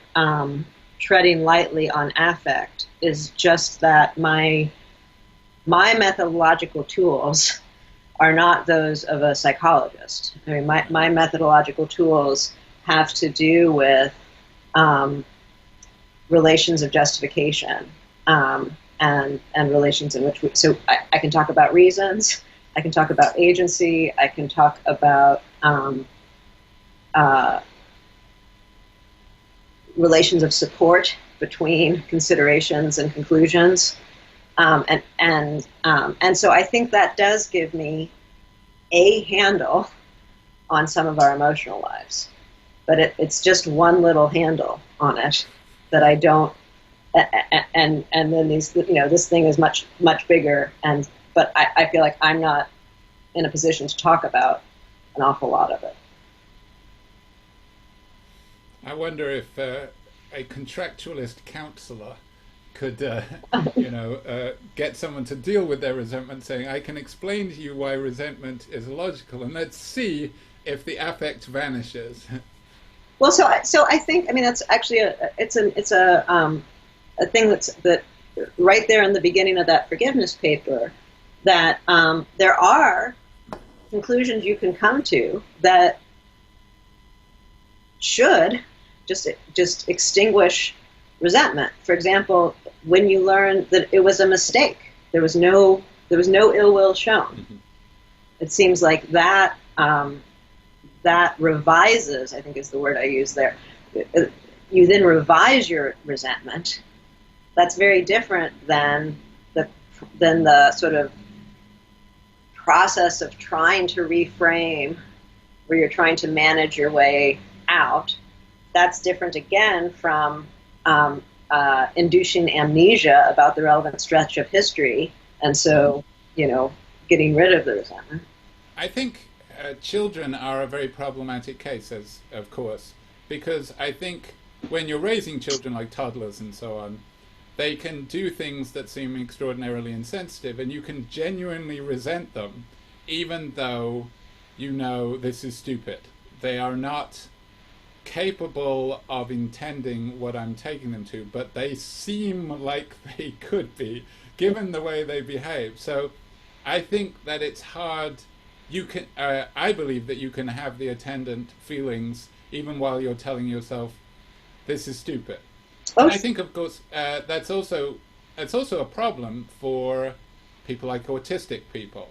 treading lightly on affect is just that my methodological tools are not those of a psychologist. I mean, my methodological tools have to do with relations of justification and relations in which so I can talk about reasons, I can talk about agency, I can talk about relations of support between considerations and conclusions. And so I think that does give me a handle on some of our emotional lives, but it's just one little handle on it that I don't. And then this thing is much bigger, but I feel like I'm not in a position to talk about an awful lot of it. I wonder if a contractualist counselor could, get someone to deal with their resentment, saying, I can explain to you why resentment is illogical, and let's see if the affect vanishes. Well, so I think, I mean, that's actually a thing that right there in the beginning of that forgiveness paper, that there are conclusions you can come to that should just extinguish resentment. For example, when you learn that it was a mistake, there was no ill will shown. Mm-hmm. It seems like that that revises, I think is the word I use there. You then revise your resentment. That's very different than the sort of process of trying to reframe, where you're trying to manage your way out. That's different again from inducing amnesia about the relevant stretch of history, and so, getting rid of the resentment. I think children are a very problematic case, of course, because I think when you're raising children like toddlers and so on, they can do things that seem extraordinarily insensitive, and you can genuinely resent them, even though you know this is stupid. They are not capable of intending what I'm taking them to, but they seem like they could be, given the way they behave. So I think that it's hard. You can, I believe that you can have the attendant feelings even while you're telling yourself, this is stupid. And I think, of course, that's also a problem for people like autistic people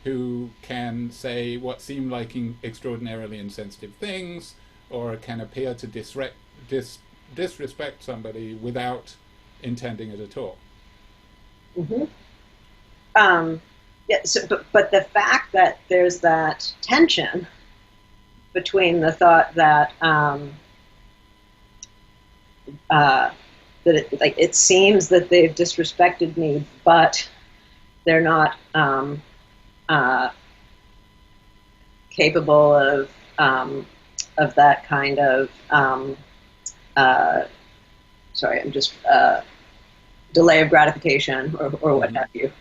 who can say what seem like extraordinarily insensitive things, or can appear to disrespect somebody without intending it at all. Mm-hmm. But the fact that there's that tension between the thought that it seems that they've disrespected me, but they're not capable of that kind of delay of gratification or what have you.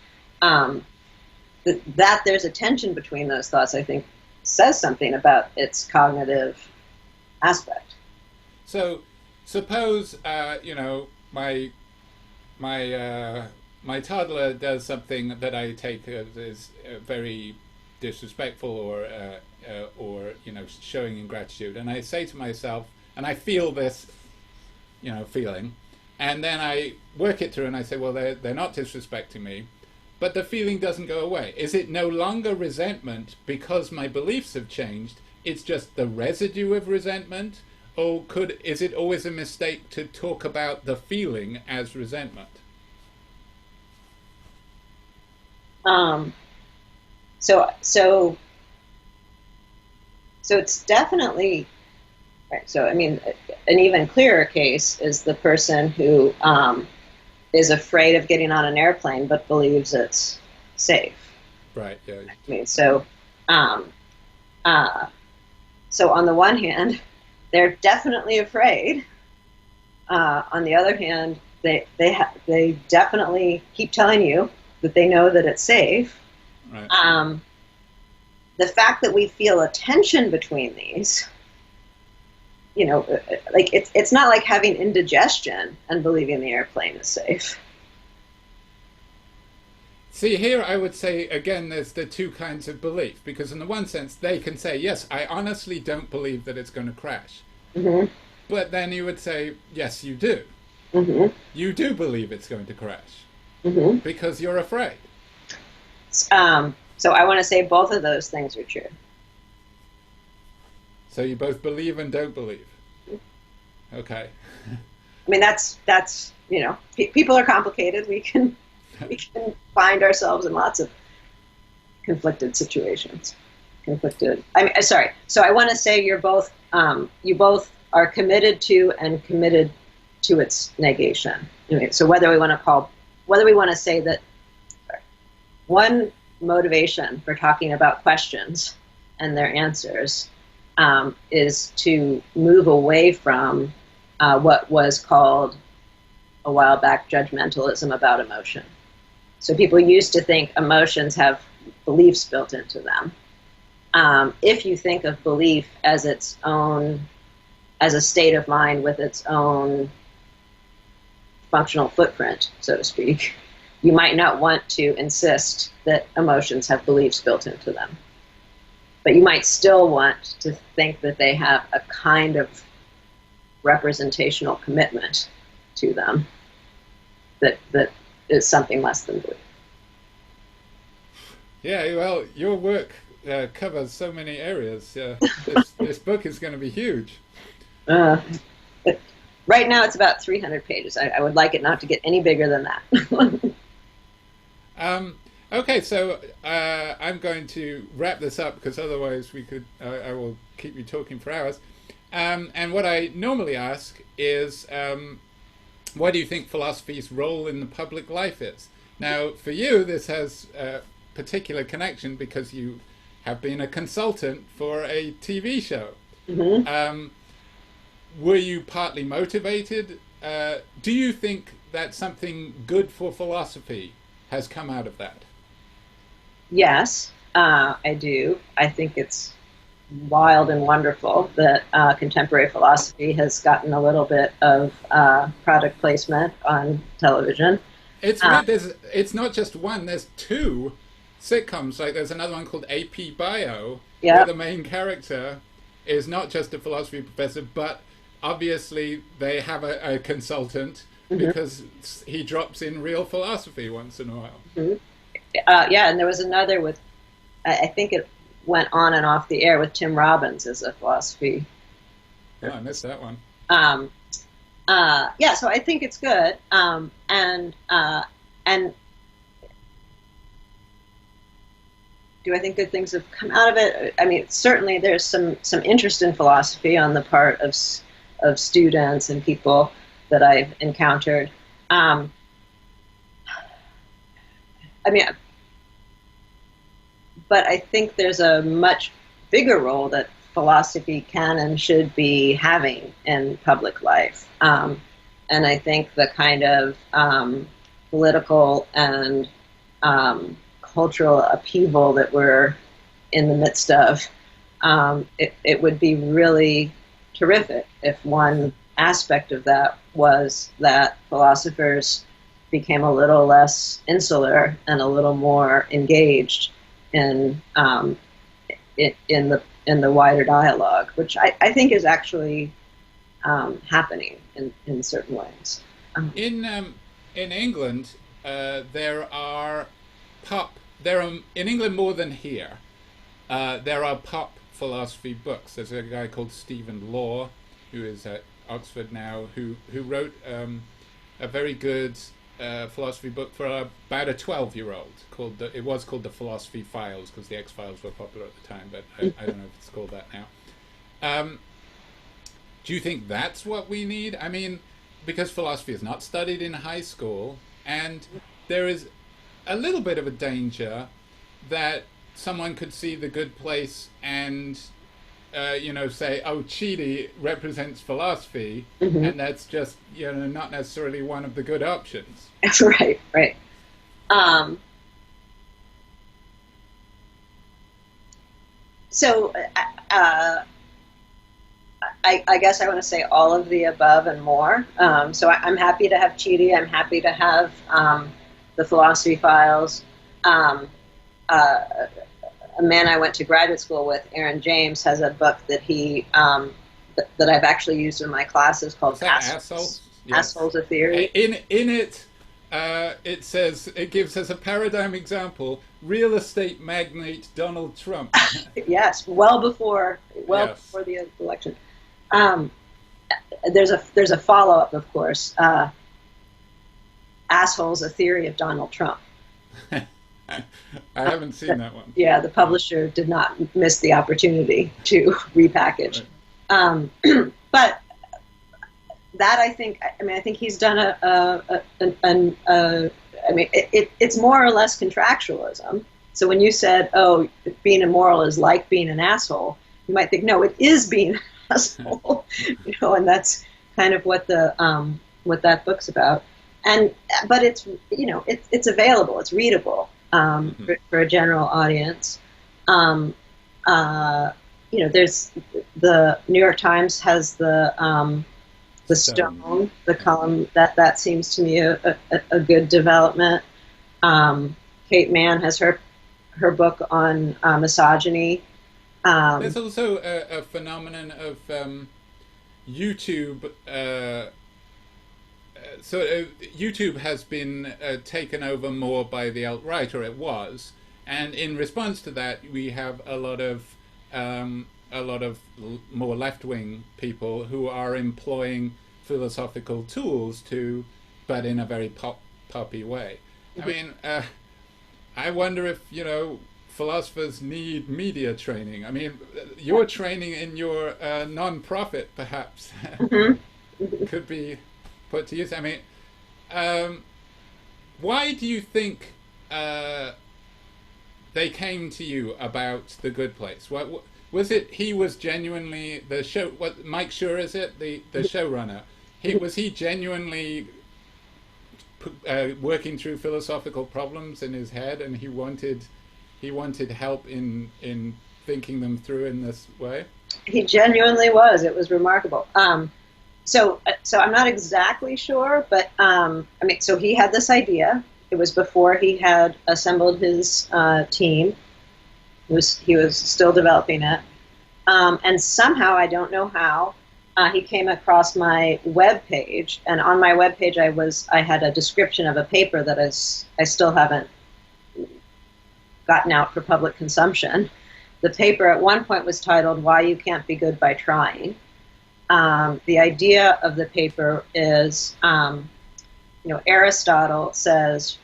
That there's a tension between those thoughts, I think, says something about its cognitive aspect. So, suppose my toddler does something that I take as very disrespectful or showing ingratitude, and I say to myself, and I feel this feeling, and then I work it through and I say, well, they're not disrespecting me, but the feeling doesn't go away. Is it no longer resentment because my beliefs have changed? It's just the residue of resentment? Or is it always a mistake to talk about the feeling as resentment? So it's definitely right. So I mean, an even clearer case is the person who is afraid of getting on an airplane but believes it's safe. Right. Yeah. I mean, um, uh, so on the one hand, they're definitely afraid. On the other hand, they definitely keep telling you that they know that it's safe. Right. The fact that we feel a tension between these, you know, like it's not like having indigestion and believing the airplane is safe. See, here I would say, again, there's the two kinds of belief. Because in the one sense, they can say, yes, I honestly don't believe that it's going to crash. Mm-hmm. But then you would say, yes, you do. Mm-hmm. You do believe it's going to crash. Mm-hmm. Because you're afraid. So I want to say both of those things are true. So you both believe and don't believe. Okay. I mean, that's you know, people are complicated. We can find ourselves in lots of conflicted situations. Conflicted. I mean, sorry. So I want to say you both are committed to and committed to its negation. Anyway, so whether we want to say that one motivation for talking about questions and their answers is to move away from what was called a while back judgmentalism about emotion. So people used to think emotions have beliefs built into them. If you think of belief as its own, as a state of mind with its own functional footprint, so to speak, you might not want to insist that emotions have beliefs built into them. But you might still want to think that they have a kind of representational commitment to them that is something less than belief. Yeah, well, your work covers so many areas. This book is going to be huge. Right now it's about 300 pages. I would like it not to get any bigger than that. Okay, so I'm going to wrap this up because otherwise I will keep you talking for hours. And what I normally ask is, what do you think philosophy's role in the public life is? Now, for you, this has a particular connection because you have been a consultant for a TV show. Mm-hmm. Were you partly motivated? Do you think that something good for philosophy has come out of that? Yes, I do. I think it's wild and wonderful that contemporary philosophy has gotten a little bit of product placement on television. It's weird. It's not just one. There's two sitcoms. Like there's another one called AP Bio, where the main character is not just a philosophy professor, but obviously they have a consultant because he drops in real philosophy once in a while. Mm-hmm. And there was another with, I think it went on and off the air with Tim Robbins as a philosophy. Oh, I missed that one. So I think it's good. And do I think good things have come out of it? I mean, certainly there's some interest in philosophy on the part of students and people that I've encountered. But I think there's a much bigger role that philosophy can and should be having in public life. And I think the kind of political and cultural upheaval that we're in the midst of, it would be really terrific if one aspect of that was that philosophers became a little less insular and a little more engaged in the wider dialogue, which I think is actually happening in certain ways. In England, there are in England more than here. There are pop philosophy books. There's a guy called Stephen Law, who is at Oxford now, who wrote a very good philosophy book for about a 12-year-old. It was called the Philosophy Files because the X-Files were popular at the time, but I don't know if it's called that now. Do you think that's what we need? I mean, because philosophy is not studied in high school, and there is a little bit of a danger that someone could see The Good Place and say, oh, Chidi represents philosophy, and that's just, not necessarily one of the good options. Right. So I guess I want to say all of the above and more. So I'm happy to have Chidi. I'm happy to have the Philosophy Files. A man I went to graduate school with, Aaron James, has a book that he that I've actually used in my classes called Assholes? Yes. Assholes, a Theory. In it, it says, it gives us a paradigm example, real estate magnate Donald Trump. Yes, well before the election. There's a follow-up, of course. Assholes, a Theory of Donald Trump. I haven't seen that one. Yeah, the publisher did not miss the opportunity to repackage. Right. But that I think he's done it's more or less contractualism. So when you said, oh, being immoral is like being an asshole, you might think, no, it is being an asshole, and that's kind of what what that book's about. But it's it's available, it's readable. For a general audience. There's the New York Times has the Stone, the column that seems to me a good development. Kate Mann has her book on misogyny. There's also a phenomenon of YouTube. YouTube has been taken over more by the alt-right, or it was, and in response to that, we have a lot of more left-wing people who are employing philosophical tools but in a very poppy way. I mean, I wonder if philosophers need media training. I mean, your training in your non-profit perhaps could be put to use. I mean, why do you think they came to you about The Good Place? What was it? He was genuinely the show. What Mike Schur is it? The showrunner. Was he genuinely working through philosophical problems in his head, and he wanted help in thinking them through in this way? He genuinely was. It was remarkable. So I'm not exactly sure, but so he had this idea. It was before he had assembled his team. He was still developing it, and somehow, I don't know how, he came across my web page, and on my web page I had a description of a paper that I still haven't gotten out for public consumption. The paper at one point was titled "Why You Can't Be Good by Trying." The idea of the paper is, Aristotle says,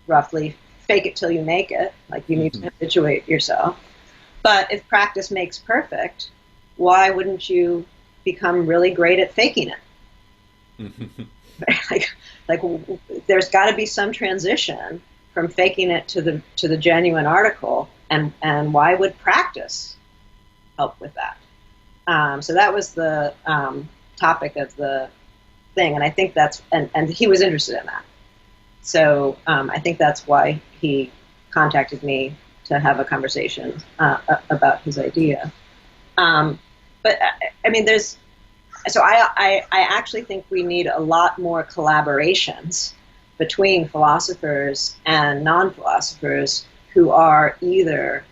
roughly, fake it till you make it, like you need to habituate yourself. But if practice makes perfect, why wouldn't you become really great at faking it? like there's got to be some transition from faking it to the genuine article, and why would practice help with that? So that was the topic of the thing, and I think that's and he was interested in that. So I think that's why he contacted me to have a conversation about his idea. But I mean, I actually think we need a lot more collaborations between philosophers and non-philosophers who are either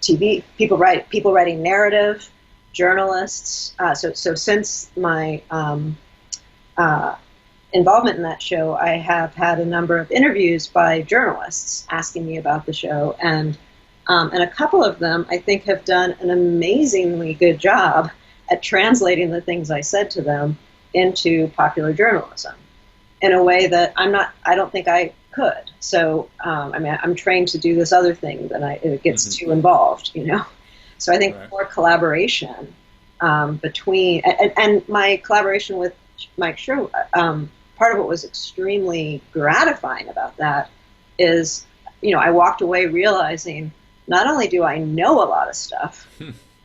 TV people writing narrative, journalists. So since my involvement in that show, I have had a number of interviews by journalists asking me about the show, and a couple of them I think have done an amazingly good job at translating the things I said to them into popular journalism in a way that I don't think I could. So, I mean, I'm trained to do this other thing, then it gets too involved, you know. So I think more collaboration between, and my collaboration with Mike Schroe, part of what was extremely gratifying about that is, you know, I walked away realizing not only do I know a lot of stuff,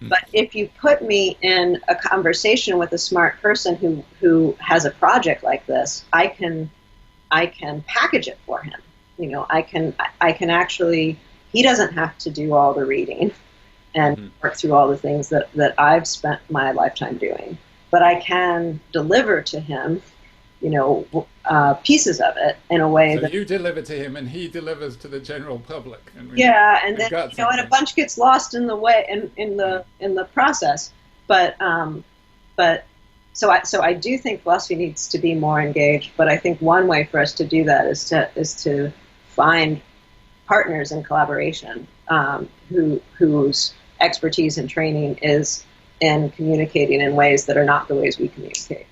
but if you put me in a conversation with a smart person who has a project like this, I can package it for him. You know, I can actually, he doesn't have to do all the reading and work through all the things that I've spent my lifetime doing, but I can deliver to him, you know, pieces of it in a way that you deliver to him and he delivers to the general public. And and then, you know, and a bunch gets lost in the way in the process. But so I do think philosophy needs to be more engaged. But I think one way for us to do that is to find partners in collaboration whose expertise and training is in communicating in ways that are not the ways we communicate.